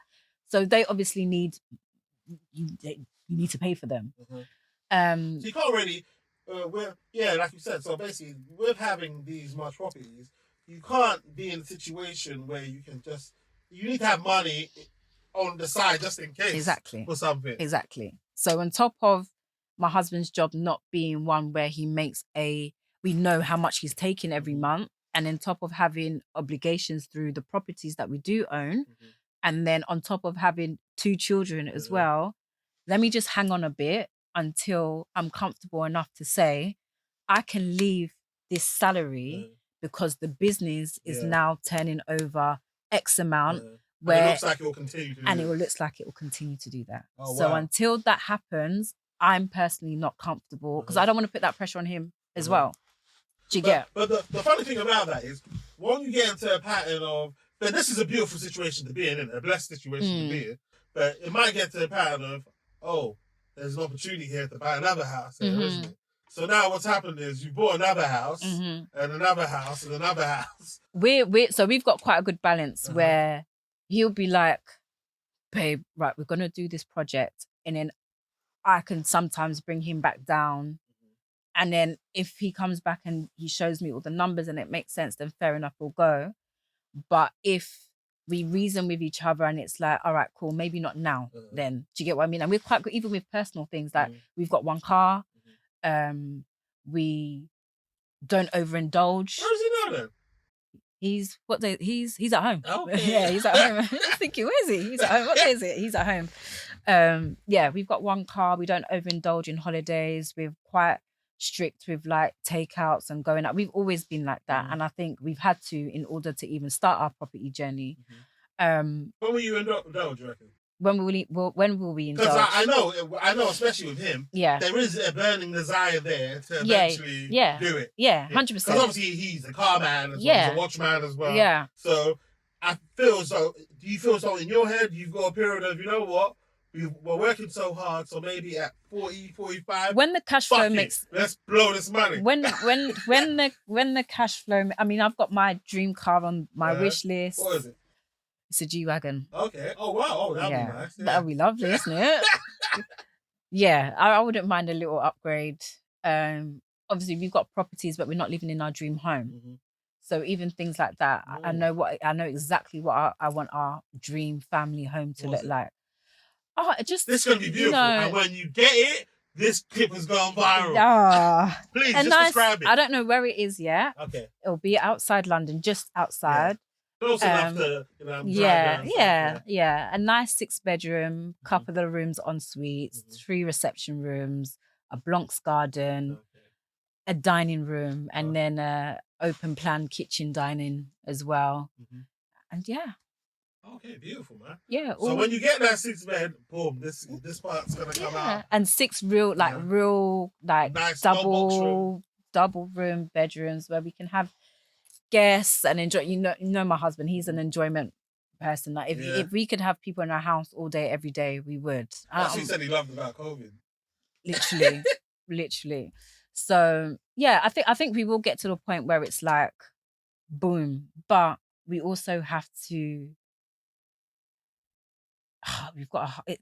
So they obviously need, you need to pay for them. So you can't really, like you said, so basically with having these much properties, you can't be in a situation where you need to have money on the side just in case. Exactly. For something. Exactly. So on top of my husband's job not being one where he makes we know how much he's taking every month, and on top of having obligations through the properties that we do own, and then on top of having 2 children as well, let me just hang on a bit until I'm comfortable enough to say I can leave this salary because the business is now turning over X amount. Where and it looks like it will continue to do and it looks like it will continue to do that. Oh, so wow. Until that happens, I'm personally not comfortable because I don't want to put that pressure on him as well. Do you get? But the funny thing about that is when you get into a pattern of, but this is a beautiful situation to be in, a blessed situation to be in, but it might get to a pattern of, there's an opportunity here to buy another house, isn't it? So now what's happened is you bought another house and another house and another house. So we've got quite a good balance where he'll be like, babe, right, we're going to do this project. And then I can sometimes bring him back down. And then if he comes back and he shows me all the numbers and it makes sense, then fair enough, we'll go. But if we reason with each other and it's like, all right, cool, maybe not now, then do you get what I mean? And we're quite good, even with personal things, like we've got 1 car, we don't overindulge. Where is he now then? He's at home. Okay. Yeah, he's at home. I was thinking, where is he? He's at home. What day is it? He's at home. We've got 1 car. We don't overindulge in holidays. We're quite strict with like takeouts and going out. We've always been like that, and I think we've had to in order to even start our property journey. When will you indulge, do you reckon? When will we indulge? Because I know, especially with him, there is a burning desire there to eventually do it. Yeah, 100%. Because obviously he's a car man as well, he's a watchman as well. Yeah. So I feel so. Do you feel so in your head? You've got a period of, you know what? we're working so hard, so maybe at 40, 45. When the cash flow makes, let's blow this money. When the cash flow, I mean, I've got my dream car on my wish list. What is it? It's a G-Wagon. Okay. Oh wow. Oh, that'd be nice. Yeah. That'd be lovely, isn't it? Yeah, I wouldn't mind a little upgrade. Obviously we've got properties, but we're not living in our dream home. Mm-hmm. So even things like that, I know exactly what I want our dream family home to look like. Oh, this is gonna be beautiful. And when you get it, this clip has gone viral. Please just describe it. I don't know where it is yet. Okay. It'll be outside London, just outside. Close enough to, A nice 6-bedroom, couple of rooms en suites, 3 reception rooms, a Blancs garden, a dining room, and then open plan kitchen dining as well. And okay, beautiful, man. Yeah. So when you get that 6-bed, boom, this part's gonna come out. And 6 real nice double room bedrooms where we can have guests and enjoy. You know my husband, he's an enjoyment person. Like if we could have people in our house all day, every day, we would. That's what he said he loved about COVID. Literally. So yeah, I think we will get to the point where it's like boom, but we also have to.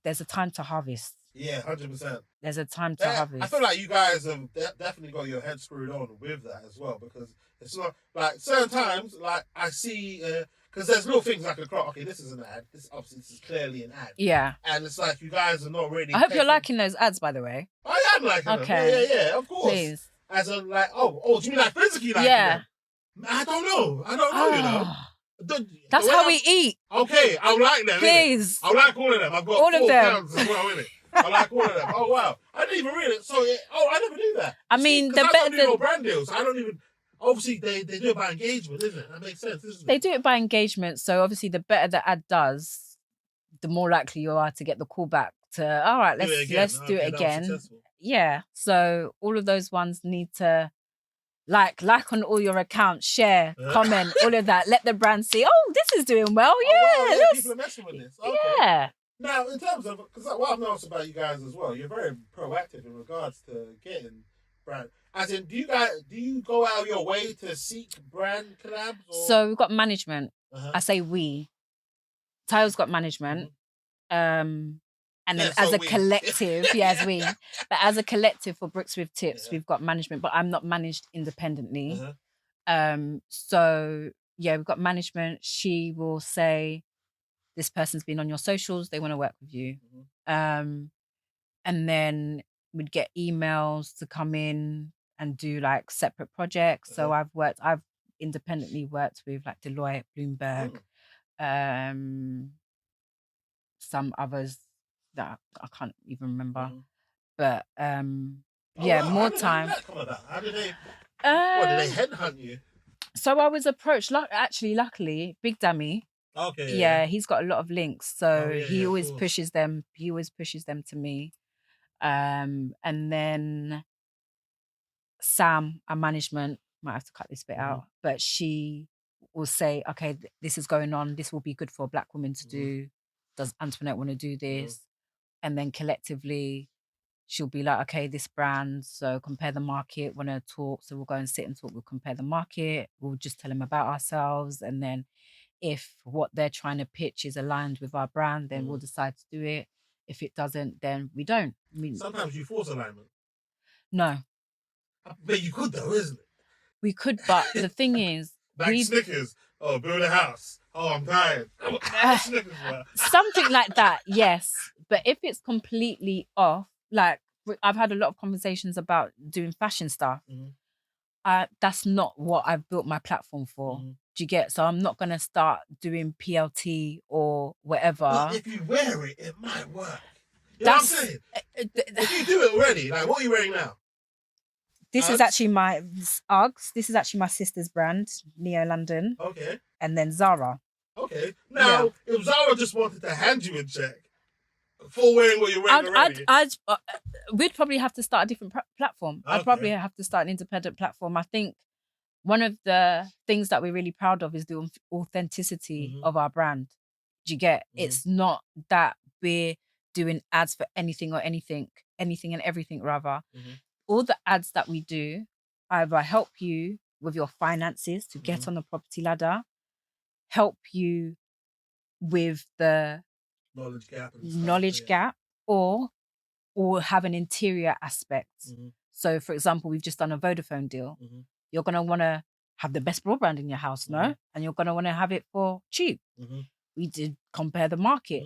There's a time to harvest. Yeah, 100%. There's a time to harvest. I feel like you guys have definitely got your head screwed on with that as well, because it's not like certain times, like I see, because there's little things like a clock. Okay, this is an ad. This is clearly an ad. Yeah. And it's like you guys are not really. I hope you're liking those ads, by the way. I am liking them. Yeah, of course. Please. As a like, do you mean like physically liking them? I don't know, you know. That's how we eat. Okay, I like them. Please. I like all of them. I've got all 4 of them. pounds as well, innit? I like all of them. Oh wow, I didn't even read it. So I never knew that. I mean, I don't do no brand deals. I don't even. Obviously, they do it by engagement, isn't it? That makes sense, isn't it? They do it by engagement. So obviously, the better the ad does, the more likely you are to get the call back to. All right, let's do it again. Yeah. So all of those ones need to. Like on all your accounts, share, comment, all of that. Let the brand see, this is doing well. Yeah, people are messing with this. Okay. Yeah. Now, in terms of, because what I've noticed about you guys as well, you're very proactive in regards to getting brand. As in, do you go out of your way to seek brand collabs? Or? So we've got management. I say we. Tayo's got management. And then as a collective, as we. But as a collective for BrickzWithTipz, we've got management, but I'm not managed independently. So we've got management. She will say, this person's been on your socials, they want to work with you. And then we'd get emails to come in and do like separate projects. So I've independently worked with like Deloitte, Bloomberg, some others that I can't even remember. But more time. How did they headhunt you? So I was approached, luckily, Big Dummy. Okay. Yeah, he's got a lot of links. So he always pushes them. He always pushes them to me. And then Sam, our management, might have to cut this bit out, but she will say, okay, this is going on. This will be good for a Black woman to do. Does Antoinette want to do this? And then collectively, she'll be like, okay, this brand, so compare the market, want to talk. So we'll go and sit and talk. We'll compare the market. We'll just tell them about ourselves. And then if what they're trying to pitch is aligned with our brand, then we'll decide to do it. If it doesn't, then we don't. Sometimes you force alignment. No. But you could though, isn't it? We could, but the thing is... like Snickers. Oh, build a house. Oh, I'm tired. Snickers, something like that, yes. But if it's completely off, like I've had a lot of conversations about doing fashion stuff. That's not what I've built my platform for. Do you get? So I'm not going to start doing PLT or whatever. But if you wear it, it might work. You know what I'm saying? If you do it already, like what are you wearing now? This is actually my Uggs. This is actually my sister's brand, Neo London. Okay. And then Zara. Okay. Now, if Zara just wanted to hand you a check for wearing what you're wearing already, we'd probably have to start a different platform. Okay. I'd probably have to start an independent platform. I think one of the things that we're really proud of is the authenticity of our brand. Do you get? It's not that we're doing ads for anything and everything rather. All the ads that we do either help you with your finances to get on the property ladder, help you with the knowledge gap, or have an interior aspect. So, for example, we've just done a Vodafone deal. You're going to want to have the best broadband in your house, no? And you're going to want to have it for cheap. We did compare the market,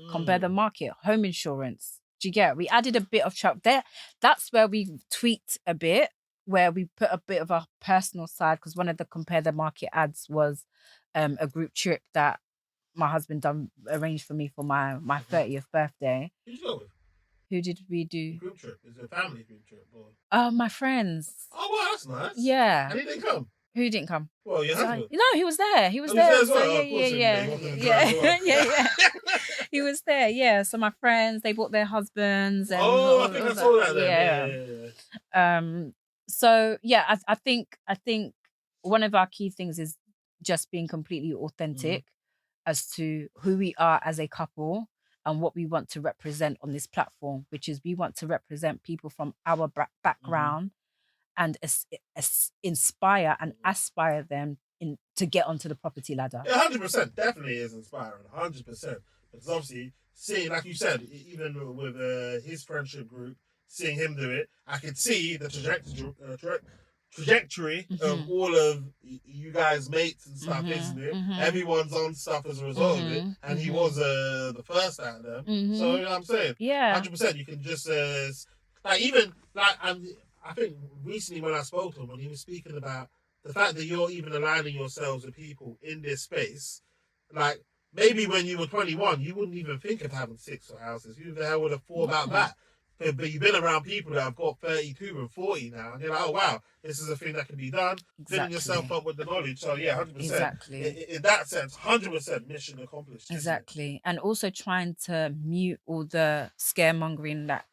home insurance. Do you get? We added a bit of there. That's where we tweaked a bit, where we put a bit of a personal side, because one of the compare the market ads was a group trip that my husband arranged for me for my 30th birthday. Who did we do? Group trip. Is it a family group trip? Or... my friends. Oh, wow, that's nice. Yeah. And he didn't come? Who didn't come? Well, your husband. No, he was there. He was there there. As well? So, yeah. He was there. Yeah. So my friends, they brought their husbands. And I think I saw that then. Yeah. So yeah, I think one of our key things is just being completely authentic as to who we are as a couple and what we want to represent on this platform, which is we want to represent people from our background and inspire and aspire them to get onto the property ladder. 100% definitely is inspiring. 100%, because obviously seeing, like you said, even with his friendship group, seeing him do it, I could see the trajectory of all of you guys' mates and stuff, isn't it? Everyone's on stuff as a result of it, and he was the first out of them. So you know what I'm saying? Yeah, 100%. You can just I think recently when I spoke to him, when he was speaking about the fact that you're even aligning yourselves with people in this space, like maybe when you were 21, you wouldn't even think of having 6 houses. Who the hell would have thought about that? But you've been around people that have got 32 and 40 now, and you're like, oh wow, this is a thing that can be done. Filling yourself up with the knowledge. So yeah, 100%. Exactly. In that sense, 100% mission accomplished. Exactly. And also trying to mute all the scaremongering that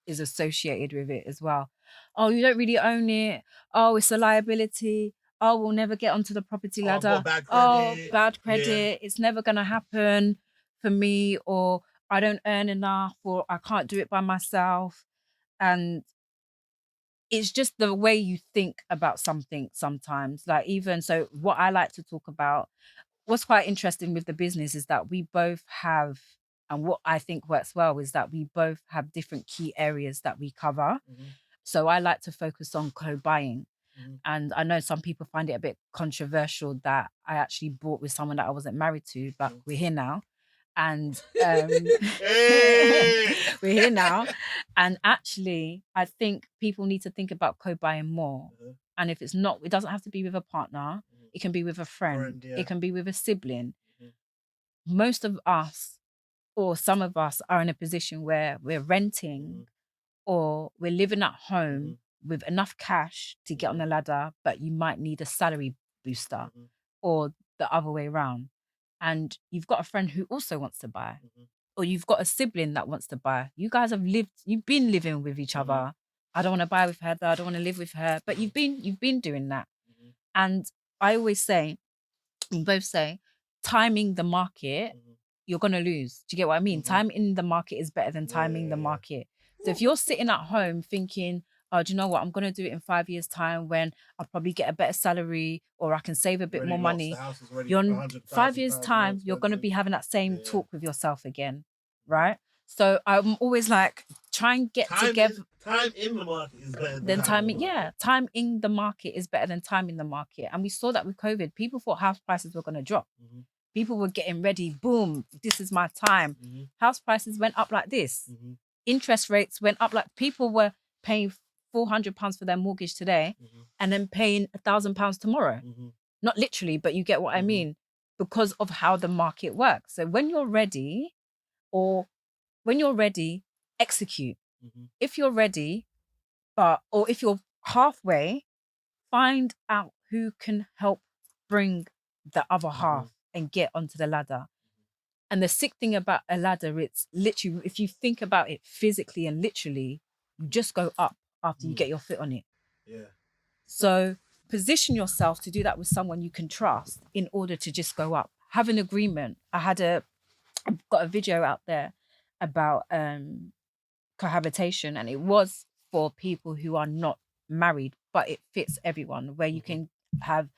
is associated with it as well. Oh, you don't really own it. Oh, it's a liability. Oh, we'll never get onto the property ladder. Bad credit. Yeah. It's never going to happen for me, or I don't earn enough, or I can't do it by myself. And it's just the way you think about something sometimes. Like even, so what I like to talk about, what's quite interesting with the business is that we both have, and what I think works well is that we both have different key areas that we cover. So I like to focus on co-buying. And I know some people find it a bit controversial that I actually bought with someone that I wasn't married to, but we're here now. And we're here now. And actually, I think people need to think about co-buying more. And if it's not, it doesn't have to be with a partner. It can be with a friend. It can be with a sibling. Most of us, or some of us, are in a position where we're renting or we're living at home with enough cash to get on the ladder, but you might need a salary booster or the other way around. And you've got a friend who also wants to buy, or you've got a sibling that wants to buy. You guys have you've been living with each other. I don't want to buy with her, I don't want to live with her, but you've been doing that. And I always say, we both say, timing the market, you're going to lose. Do you get what I mean? Time in the market is better than timing the market. So if you're sitting at home thinking, oh, do you know what? I'm going to do it in 5 years' time when I'll probably get a better salary or I can save a bit more money. You're 5 years' time, you're going to be having that same talk with yourself again, right? So I'm always like, try and get together. Time in the market is better than timing. Yeah, time in the market is better than time in the market. And we saw that with COVID. People thought house prices were going to drop. People were getting ready. Boom, this is my time. House prices went up like this. Interest rates went up like people were paying £400 for their mortgage today and then paying £1,000 tomorrow. Not literally, but you get what I mean, because of how the market works. So when you're ready, execute. If you're ready, or if you're halfway, find out who can help bring the other half and get onto the ladder. And the sick thing about a ladder, it's literally, if you think about it physically and literally, you just go up after you get your foot on it. So position yourself to do that with someone you can trust in order to just go up. Have an agreement. I've got a video out there about cohabitation, and it was for people who are not married, but it fits everyone, where you can have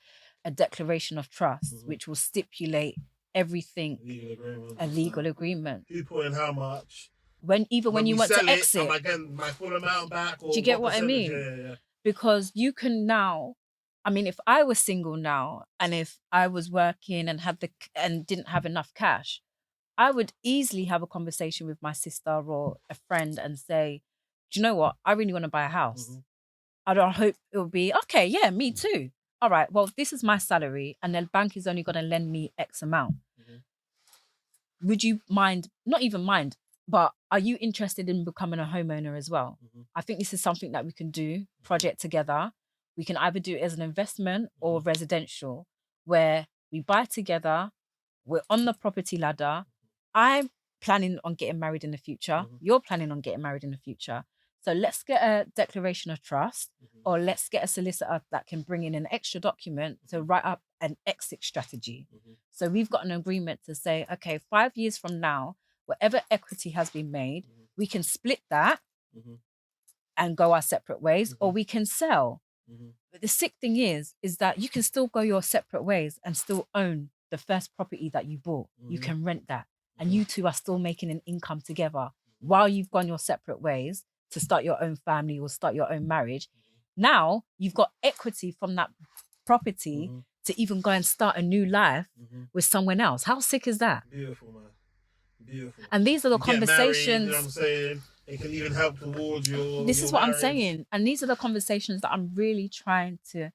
a declaration of trust, which will stipulate everything, a legal agreement. Who put in how much? When you want to exit, am I getting my full amount back? Or do you get what I mean? Yeah. Because you can now, I mean, if I was single now, and if I was working and didn't have enough cash, I would easily have a conversation with my sister or a friend and say, do you know what? I really want to buy a house. I don't hope it will be, okay, yeah, me too. All right, well, this is my salary and the bank is only going to lend me X amount. Would you mind, not even mind, but are you interested in becoming a homeowner as well? I think this is something that we can do, project together. We can either do it as an investment or residential, where we buy together, we're on the property ladder. I'm planning on getting married in the future. You're planning on getting married in the future. So let's get a declaration of trust, or let's get a solicitor that can bring in an extra document to write up an exit strategy. So we've got an agreement to say, okay, 5 years from now, whatever equity has been made, we can split that and go our separate ways, or we can sell. But the sick thing is that you can still go your separate ways and still own the first property that you bought. You can rent that. And you two are still making an income together while you've gone your separate ways to start your own family or start your own marriage. Now you've got equity from that property to even go and start a new life with someone else. How sick is that? Beautiful, man. Beautiful. And these are the conversations. Married, you know what I'm saying? It can even help towards your. This is what marriage. I'm saying. And these are the conversations that I'm really trying to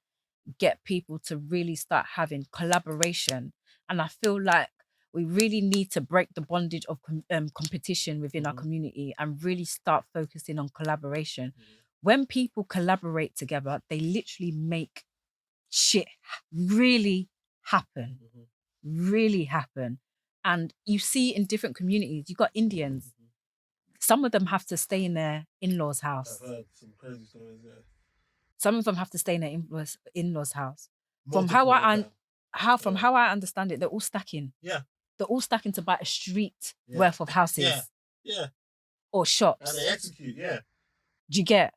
get people to really start having collaboration. And I feel like we really need to break the bondage of competition within our community and really start focusing on collaboration. When people collaborate together, they literally make shit really happen. Really happen. And you see in different communities, you've got Indians. Some of them have to stay in their in-laws' house. I've heard some crazy stories, yeah. Some of them have to stay in their in-laws' house. From how I understand it, they're all stacking. Yeah. They're all stacking to buy a street worth of houses. Yeah. Or shops. And they execute, yeah. Do you get?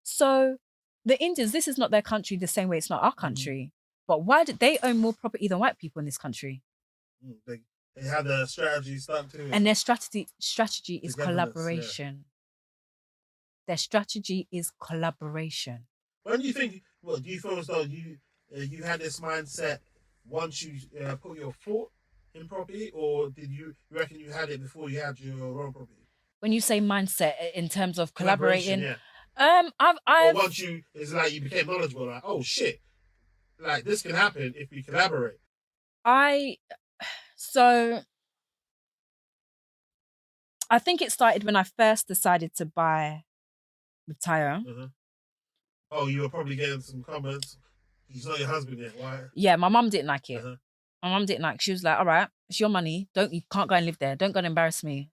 So the Indians, this is not their country the same way it's not our country. But why did they own more property than white people in this country? They had a strategy stuck to it. And their strategy is collaboration. Their strategy is collaboration. When do you think, do you feel as though you had this mindset once you put your foot in property, or did you reckon you had it before you had your own property? When you say mindset in terms of collaborating, I've or once it's like you became knowledgeable, like, oh shit, like this can happen if we collaborate. So I think it started when I first decided to buy with Tayo. Oh, you were probably getting some comments. He's not your husband yet. Why? Yeah, my mum didn't like it. My mum didn't like it. She was like, all right, it's your money. You can't go and live there. Don't go and embarrass me.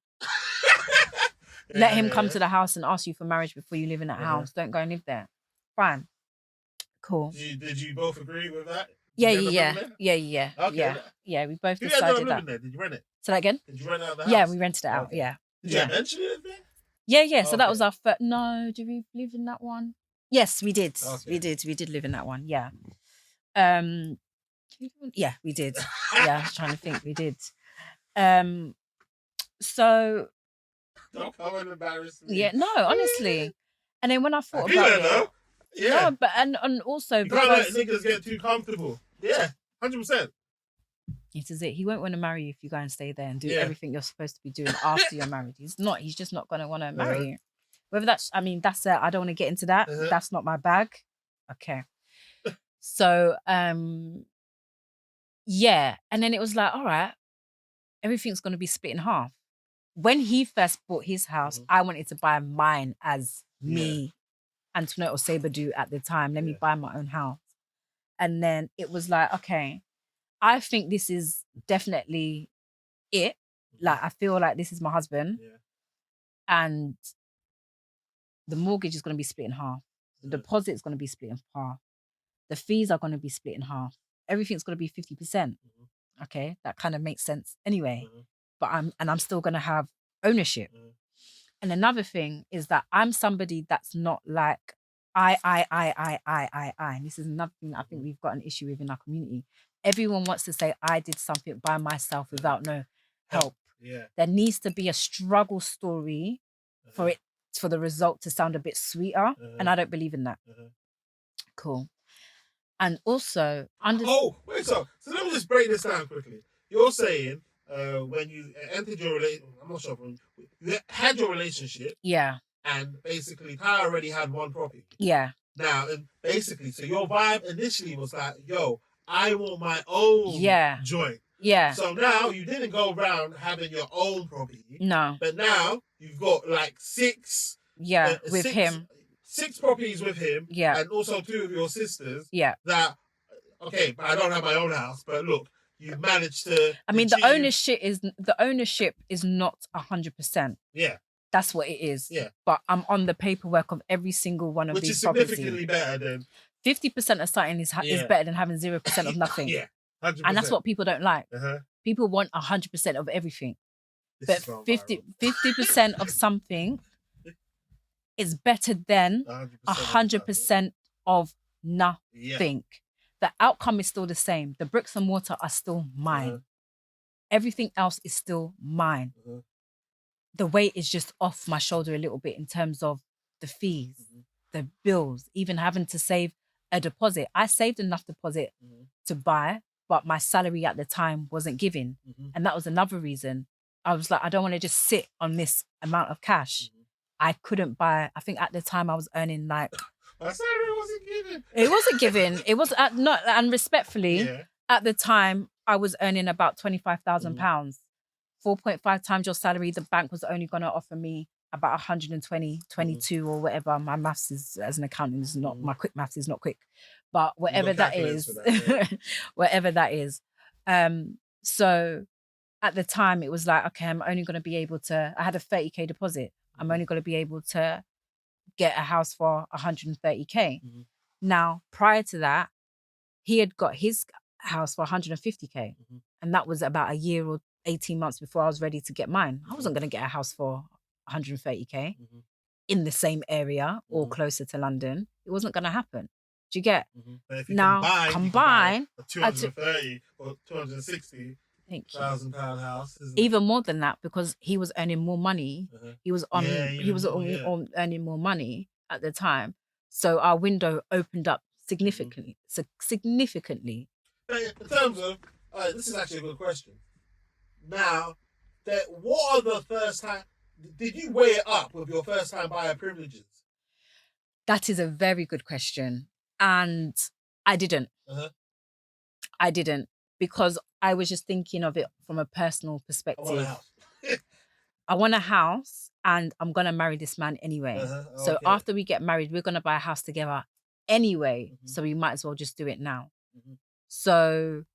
Let him come to the house and ask you for marriage before you live in that house. Don't go and live there. Fine. Cool. Did you both agree with that? Yeah. Okay. Yeah, we both Who decided that. there? Did you rent it? Say that again? Did you rent out the house? Yeah, we rented it out. Okay. Yeah. Did you mention it there? Yeah. So that was our first. No, did we live in that one? Yes, we did. Okay. We did live in that one. Yeah. Yeah, we did. Yeah, I was trying to think. We did. So. Don't come and embarrass me. Yeah. No, honestly. And then when I thought about it. Though. Yeah. No, but and also you can't let niggas get too comfortable. Yeah, 100%. This is it. He won't want to marry you if you go and stay there and do everything you're supposed to be doing after you're married. He's just not going to want to marry you. Whether that's I don't want to get into that. That's not my bag. Okay. So, yeah. And then it was like, all right, everything's going to be split in half. When he first bought his house, I wanted to buy mine as me, Antoinette or Sabadu at the time. Let me buy my own house. And then it was like, okay, I think this is definitely it. Like, I feel like this is my husband. Yeah. And the mortgage is going to be split in half. The deposit is going to be split in half. The fees are going to be split in half. Everything's going to be 50%. Okay, that kind of makes sense anyway. But I'm still going to have ownership. And another thing is that I'm somebody that's not like I. And this is another thing that I think we've got an issue with in our community. Everyone wants to say I did something by myself without no help. Yeah. There needs to be a struggle story for the result to sound a bit sweeter. And I don't believe in that. Cool. And also Oh, wait, so let me just break this down quickly. You're saying when you entered your relationship, I'm not sure, you had your relationship. Yeah. And basically, Ty already had one property. Yeah. Now, and basically, so your vibe initially was like, yo, I want my own joint. Yeah. So now you didn't go around having your own property. No. But now you've got like six. Yeah, with him. 6 properties with him. Yeah. And also 2 of your sisters. Yeah. That, okay, but I don't have my own house, but look, you managed to. I mean, the ownership is not 100%. Yeah. That's what it is. Yeah. But I'm on the paperwork of every single one of these properties. Which is significantly better than 50% of something is better than having 0% of nothing. Yeah. 100%. And that's what people don't like. People want 100% of everything. But 50% of something is better than 100% of nothing. Yeah. The outcome is still the same. The bricks and mortar are still mine. Everything else is still mine. The weight is just off my shoulder a little bit in terms of the fees, the bills, even having to save a deposit. I saved enough deposit to buy, but my salary at the time wasn't giving. And that was another reason. I was like, I don't want to just sit on this amount of cash. I couldn't buy, I think at the time I was earning like... My salary wasn't given. It wasn't given. It was, and respectfully, at the time I was earning about £25,000. 4.5 times your salary, the bank was only going to offer me about 120, 22 or whatever. My maths is, as an accountant, is not, my quick maths is not quick. But whatever that is, whatever that is. So at the time it was like, okay, I'm only going to be able to, I had a 30k deposit. I'm only going to be able to get a house for 130k. Now, prior to that, he had got his house for 150k. And that was about a year or 18 months before I was ready to get mine. I wasn't going to get a house for 130k in the same area or closer to London. It wasn't going to happen. Do you get? But if you now combine a 230 or 260 £1,000 house, even more than that, because he was earning more money. He was on. On earning more money at the time, so our window opened up significantly. Significantly. In terms of, this is actually a good question. Now, what are the first time? Did you weigh it up with your first time buyer privileges? That is a very good question, and I didn't. I didn't, because I was just thinking of it from a personal perspective. I want a house, and I'm gonna marry this man anyway. So after we get married, we're gonna buy a house together anyway. So we might as well just do it now. So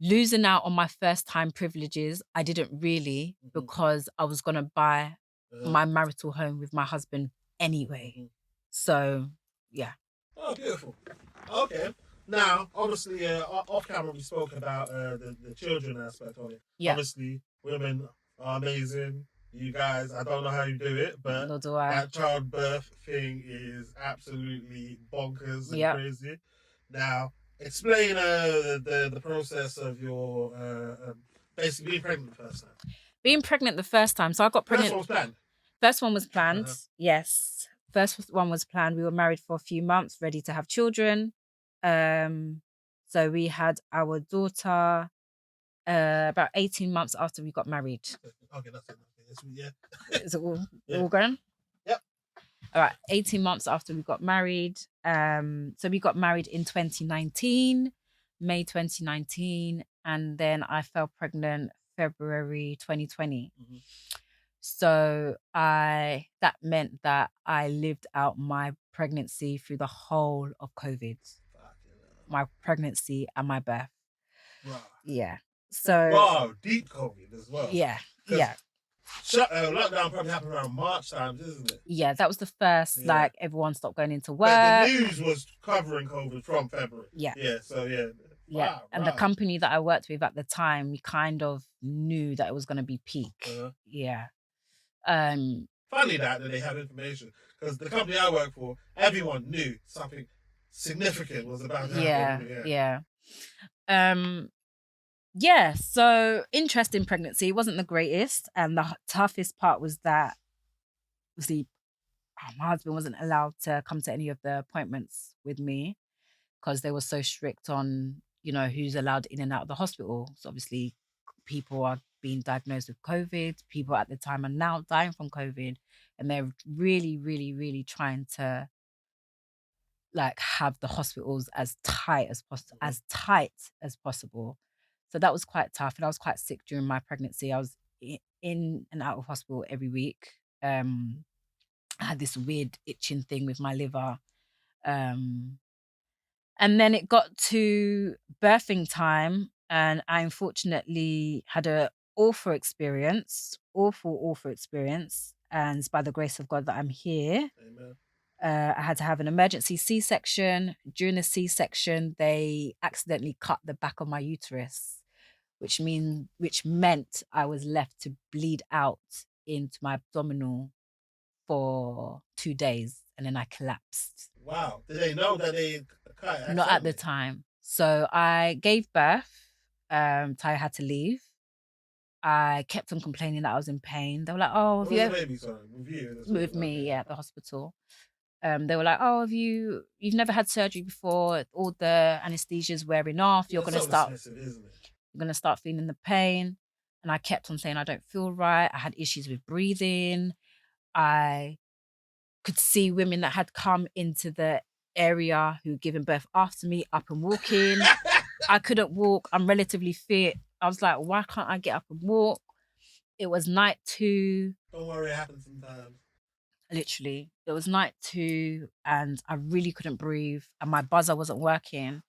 losing out on my first time privileges, I didn't really, because I was going to buy my marital home with my husband anyway. So, yeah. Oh, beautiful. Okay. Now, obviously, off camera, we spoke about the children aspect of it. Yeah. Obviously, women are amazing. You guys, I don't know how you do it, but nor do I. That childbirth thing is absolutely bonkers and crazy. Now, explain the process of your basically being pregnant the first time. Being pregnant the first time. So I got pregnant. First one was planned? Yes. First one was planned. We were married for a few months, ready to have children. So we had our daughter about 18 months after we got married. Okay, that's it. Is it all grown? Yep. All right, 18 months after we got married. So we got married in 2019, May 2019, and then I fell pregnant February 2020. So that meant that I lived out my pregnancy through the whole of COVID. My pregnancy and my birth. Wow. Yeah. So wow, deep COVID as well. Yeah. Lockdown probably happened around March times, isn't it? Yeah, that was the first, everyone stopped going into work. But the news was covering COVID from February. Yeah. Yeah, so yeah. Yeah. Wow, And the right. company that I worked with at the time, we kind of knew that it was going to be peak. Yeah. Funny that they have information, because the company I work for, everyone knew something significant was about to happen. Yeah, so interesting pregnancy. It wasn't the greatest, and the toughest part was that obviously my husband wasn't allowed to come to any of the appointments with me because they were so strict on, you know, who's allowed in and out of the hospital. So obviously people are being diagnosed with COVID. People at the time are now dying from COVID, and they're really, really, really trying to like have the hospitals as tight as possible. So that was quite tough, and I was quite sick during my pregnancy. I was in and out of hospital every week. I had this weird itching thing with my liver. And then it got to birthing time, and I unfortunately had a awful experience. And it's by the grace of God that I'm here. Amen. I had to have an emergency C-section. During the C-section, they accidentally cut the back of my uterus, which meant I was left to bleed out into my abdominal for 2 days, and then I collapsed. Wow. Did they know that they cut it? Not at the time. So I gave birth. Ty had to leave. I kept on complaining that I was in pain. They were like, "Oh, have you ever..." Baby, sorry, with me, yeah, at the hospital. They were like, "Oh, you've never had surgery before. All the anesthesia's wearing off. You're gonna start, isn't it? you're gonna start feeling the pain." And I kept on saying, "I don't feel right." I had issues with breathing. I could see women that had come into the area who had given birth after me up and walking. I couldn't walk. I'm relatively fit. I was like, why can't I get up and walk? It was night 2. Don't worry, it happens sometimes. Literally, it was night 2, and I really couldn't breathe, and my buzzer wasn't working.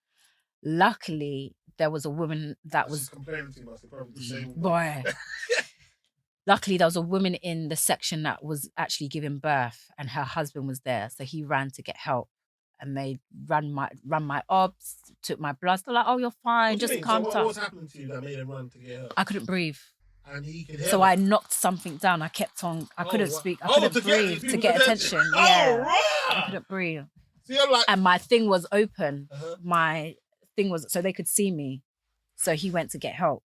Luckily, there was a woman that was complaining too much. Probably the same boy. Luckily, there was a woman in the section that was actually giving birth, and her husband was there, so he ran to get help. And they ran my obs, took my blood. They're like, "Oh, you're fine, just calm down." What was happening to you that made him run to get help? I couldn't breathe. And he could hear so I knocked something down. I kept on. I couldn't speak. I couldn't breathe to get attention. Yeah, right. I couldn't breathe. So you're like, and my thing was open. My thing was, so they could see me. So he went to get help.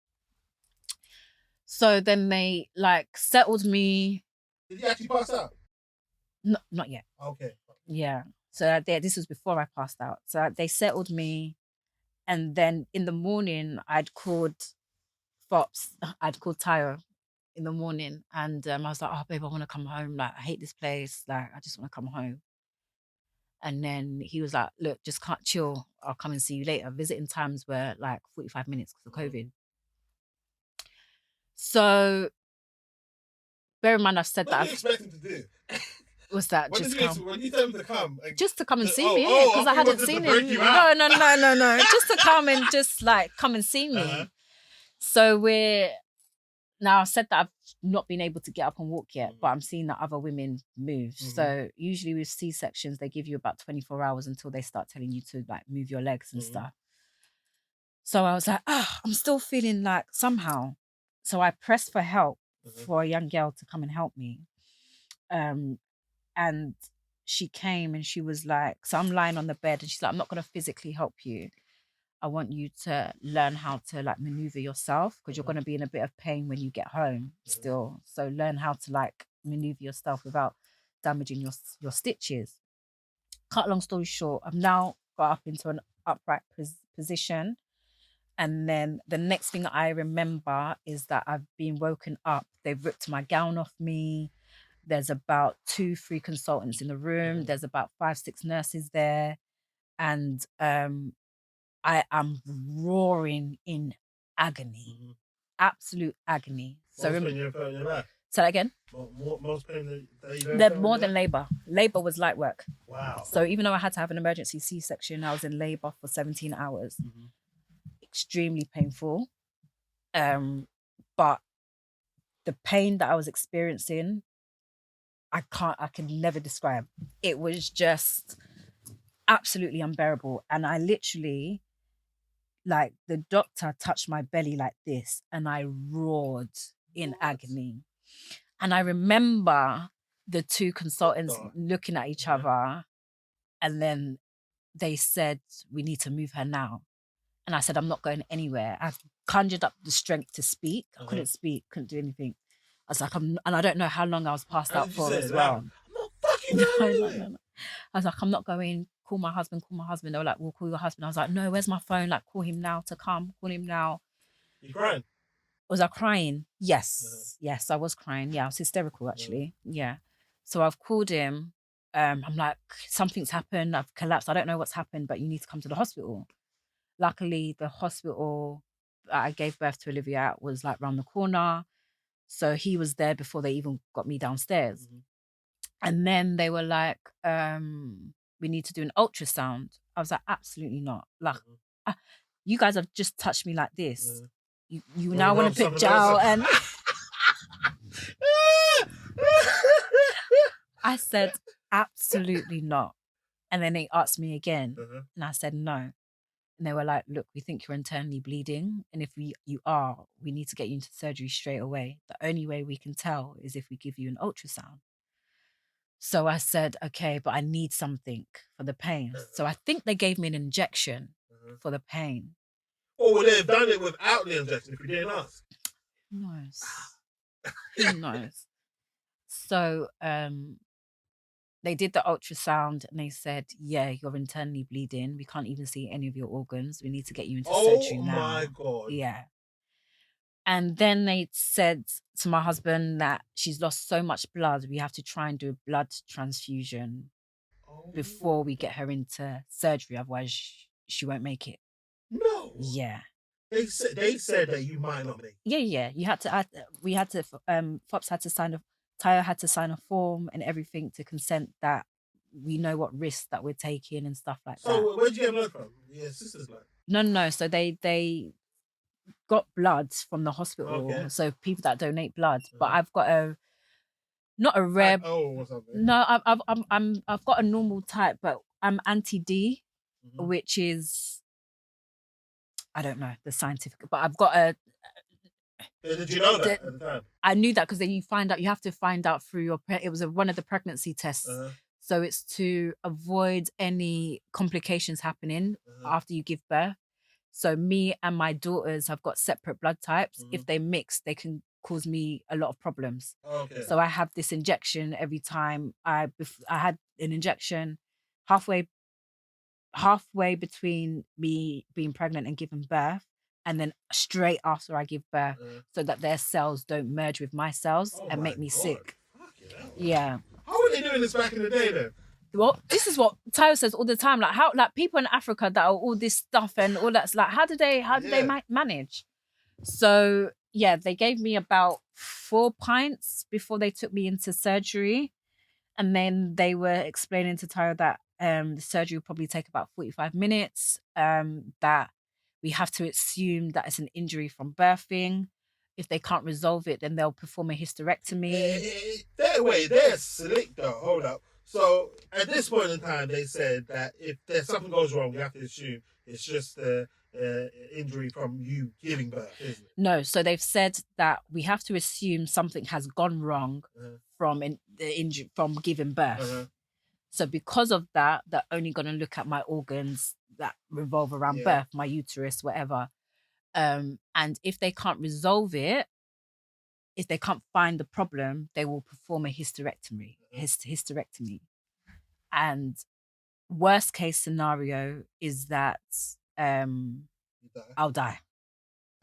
So then they like settled me. Did you actually pass out? No, not yet. Okay. Yeah. So this was before I passed out. So they settled me, and then in the morning I'd called Fops. I'd called Tyro in the morning, and I was like, "Oh, babe, I want to come home. Like, I hate this place. Like, I just want to come home." And then he was like, "Look, just can't chill. I'll come and see you later." Visiting times were like 45 minutes because of COVID. So, bear in mind, I've said that. What are you expecting to do? What's that? When you tell him to come? Just to come and see me, because I hadn't seen him. No. Just to come and just like come and see me. So now I've said that I've not been able to get up and walk yet, but I'm seeing that other women move. So usually with C-sections, they give you about 24 hours until they start telling you to like move your legs and stuff. So I was like, I'm still feeling like somehow. So I pressed for help for a young girl to come and help me. And she came and she was like, so I'm lying on the bed and she's like, "I'm not going to physically help you. I want you to learn how to like maneuver yourself, because you're going to be in a bit of pain when you get home still. So learn how to like maneuver yourself without damaging your stitches." Cut long story short, I've now got up into an upright position. And then the next thing I remember is that I've been woken up. They've ripped my gown off me. There's about 2-3 consultants in the room. There's about 5-6 nurses there. And I am roaring in agony. Absolute agony. So say that again. Most pain that they're more than labor. Labor was light work. Wow. So even though I had to have an emergency C-section, I was in labor for 17 hours. Extremely painful. But the pain that I was experiencing, I can never describe. It was just absolutely unbearable. And I literally like the doctor touched my belly like this and I roared in agony. And I remember the two consultants looking at each other, and then they said, we need to move her now. And I said, I'm not going anywhere. I've conjured up the strength to speak. I couldn't speak, couldn't do anything. I was like, and I don't know how long I was passed out for as well. I'm not fucking going. No. I was like, I'm not going. Call my husband. They were like, we'll call your husband. I was like, no, where's my phone? Like, call him now to come. Call him now. You crying? Was I crying? Yes. Yes, I was crying. Yeah, I was hysterical actually. Yeah. So I've called him. I'm like, something's happened. I've collapsed. I don't know what's happened, but you need to come to the hospital. Luckily, the hospital I gave birth to Olivia at was like round the corner. So he was there before they even got me downstairs. And then they were like, we need to do an ultrasound. I was like, absolutely not. Like, you guys have just touched me like this. You now want to put gel and... I said, absolutely not. And then they asked me again. And I said, no. And they were like, look, we think you're internally bleeding. And if you are, we need to get you into surgery straight away. The only way we can tell is if we give you an ultrasound. So I said, okay, but I need something for the pain. So I think they gave me an injection for the pain. Or would they have done it without the injection if you didn't ask? Who knows? Who knows? So they did the ultrasound and they said, yeah, you're internally bleeding. We can't even see any of your organs. We need to get you into surgery now. Oh my God. Yeah. And then they said to my husband that she's lost so much blood, we have to try and do a blood transfusion before we get her into surgery. Otherwise, she won't make it. No. Yeah. They said that you might not make it. Yeah. You had to. We had to. Fops had to sign Tayo had to sign a form and everything to consent that we know what risks that we're taking and stuff like that. So where'd you get blood from? Your sister's blood? No. So they got blood from the hospital. Okay. So people that donate blood, but I've got not a rare. Or something. No, I've got a normal type, but I'm anti-D, which is, I don't know the scientific, but I've got a. Did you know that at the time? I knew that because then you have to find out through your. It was one of the pregnancy tests. So it's to avoid any complications happening after you give birth. So me and my daughters have got separate blood types. If they mix, they can cause me a lot of problems. Okay. So I have this injection every time. I had an injection halfway between me being pregnant and giving birth, and then straight after I give birth, so that their cells don't merge with my cells and make me sick. Yeah. How were they doing this back in the day then? Well, this is what Tayo says all the time. Like how, like people in Africa that are all this stuff and all that's like, how do they manage? So yeah, they gave me about 4 pints before they took me into surgery, and then they were explaining to Tayo that the surgery will probably take about 45 minutes. That we have to assume that it's an injury from birthing. If they can't resolve it, then they'll perform a hysterectomy. They're slick though. Hold up. So at this point in time, they said that if there's something goes wrong, you have to assume it's just an injury from you giving birth, isn't it? No, so they've said that we have to assume something has gone wrong from the injury from giving birth. So because of that, they're only going to look at my organs that revolve around birth, my uterus, whatever. And if they can't resolve it, if they can't find the problem, they will perform a hysterectomy. And worst case scenario is that I'll die.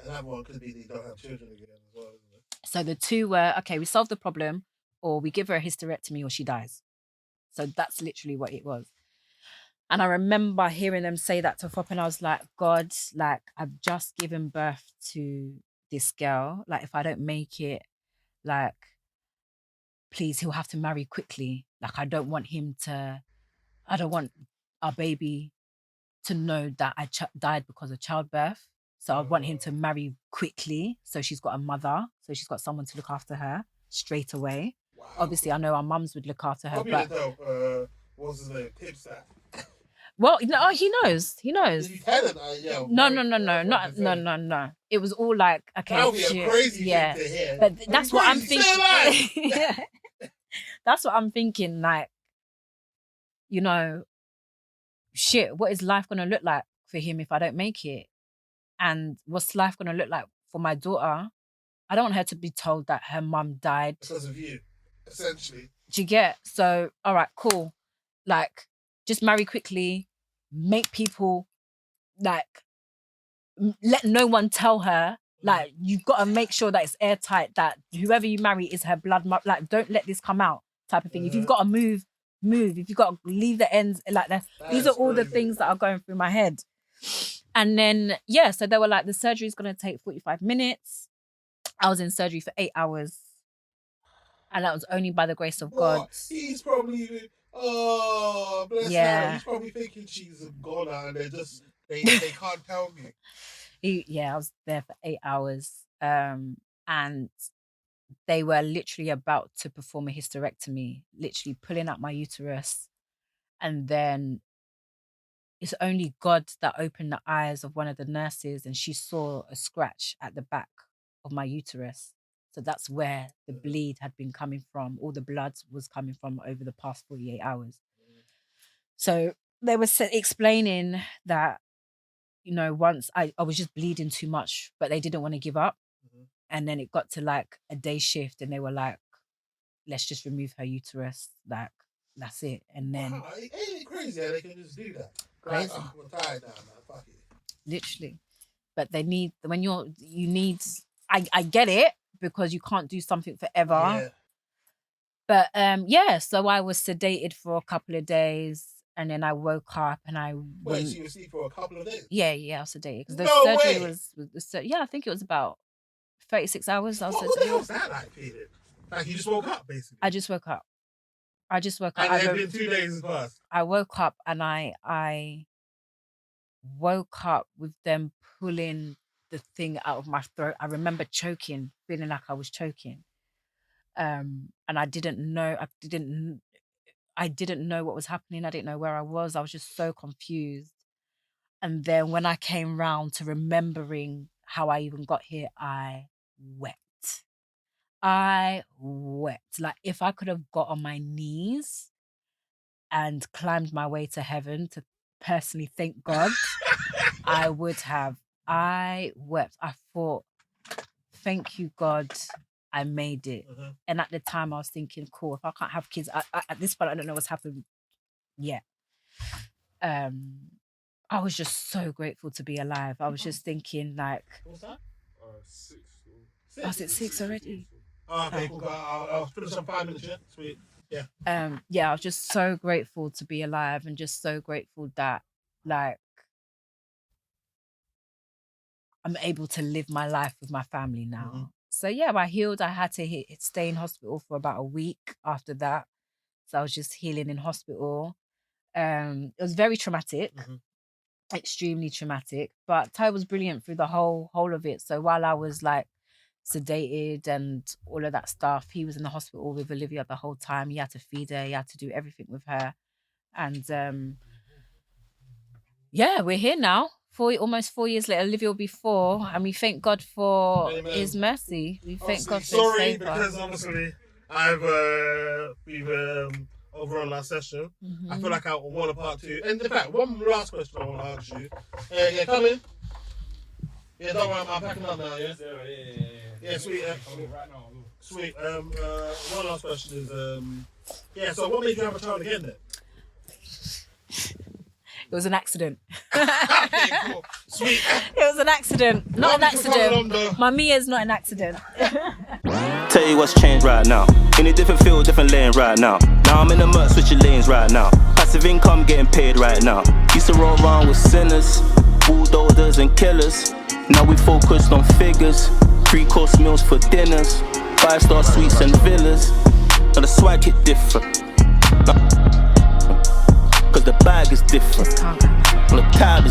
And that one could be they don't have children again as well, isn't it? So the two were, okay, we solve the problem, or we give her a hysterectomy or she dies. So that's literally what it was. And I remember hearing them say that to Fop, and I was like, God, like, I've just given birth to this girl. Like, if I don't make it, like, please, he'll have to marry quickly. Like, I don't want our baby to know that I died because of childbirth. So I want him to marry quickly. So she's got a mother. So she's got someone to look after her straight away. Wow. Obviously, I know our mums would look after her. But what's his name? Tips that. Well, no, he knows. He knows. You hadn't, yeah. No. It was all like, okay, that would be shit. a crazy yeah. thing to hear. But that's what I'm thinking. Yeah. That's what I'm thinking. Like, you know, shit. What is life gonna look like for him if I don't make it? And what's life gonna look like for my daughter? I don't want her to be told that her mum died because of you, essentially. Do you get? So, all right, cool. Like, just marry quickly, make people, like, let no one tell her. Like, you've got to make sure that it's airtight, that whoever you marry is her blood. Like, don't let this come out type of thing. If you've got to move. If you've got to leave the ends like that. These are all the things that are going through my head. And then, yeah, so they were like, the surgery is going to take 45 minutes. I was in surgery for 8 hours. And that was only by the grace of God. He's probably, bless her. He's probably thinking she's a goner and they can't tell me. I was there for 8 hours. And they were literally about to perform a hysterectomy, literally pulling out my uterus. And then it's only God that opened the eyes of one of the nurses and she saw a scratch at the back of my uterus. So that's where the bleed had been coming from. All the blood was coming from over the past 48 hours. So they were explaining that, you know, once I was just bleeding too much, but they didn't want to give up. And then it got to like a day shift and they were like, let's just remove her uterus. Like, that's it. And then... Wow, ain't it crazy how they can just do that? Crazy. Like, I'm tired now, man. Fuck it. Literally. But they need... I get it because you can't do something forever. Yeah. But, so I was sedated for a couple of days and then I woke up and I... Wait, so you were asleep for a couple of days? Yeah, I was sedated. Because the surgery was... I think it was about 36 hours. What the hell was that like feeling? Like you just woke up, basically? I just woke up. And it had been 2 days past. I woke up and I woke up with them pulling the thing out of my throat. I remember choking, feeling like I was choking. And I didn't know what was happening. I didn't know where I was. I was just so confused. And then when I came round to remembering how I even got here, I wept. Like if I could have got on my knees and climbed my way to heaven to personally thank God, I would have. I wept. I thought, thank you, God, I made it. And at the time I was thinking, cool, if I can't have kids, at this point I don't know what's happened yet. I was just so grateful to be alive. I was just thinking like... What's that? 6. Oh, is it 6 already? Oh, okay, cool. I'll finish on 5 minutes, yeah? Sweet. Yeah. I was just so grateful to be alive and just so grateful that, like, I'm able to live my life with my family now. So, I healed. I had to stay in hospital for about a week after that. So I was just healing in hospital. It was very traumatic, extremely traumatic, but Ty was brilliant through the whole of it. So while I was like sedated and all of that stuff, he was in the hospital with Olivia the whole time. He had to feed her, he had to do everything with her. And we're here now. Almost 4 years later. Olivia will be 4, and we thank God for his mercy. We thank God for his favor. Because obviously we've over on last session. I feel like I want a part 2. And in fact, one last question I want to ask you. Yeah, come in. Yeah, don't worry, I'm packing up now, yeah? Yeah, sweet. Right now. Sweet. One last question is, so what made you have a child again then? It was an accident. Okay, cool. Sweet. It was an accident. Not an accident. My Mia's not an accident. Tell you what's changed right now. In a different field, different lane right now. Now I'm in the mud, switching lanes right now. Passive income getting paid right now. Used to roll around with sinners, bulldozers and killers. Now we focused on figures, 3-course meals for dinners, 5-star suites and villas. Now the swag hit different. Cause the bag is different. And the tab is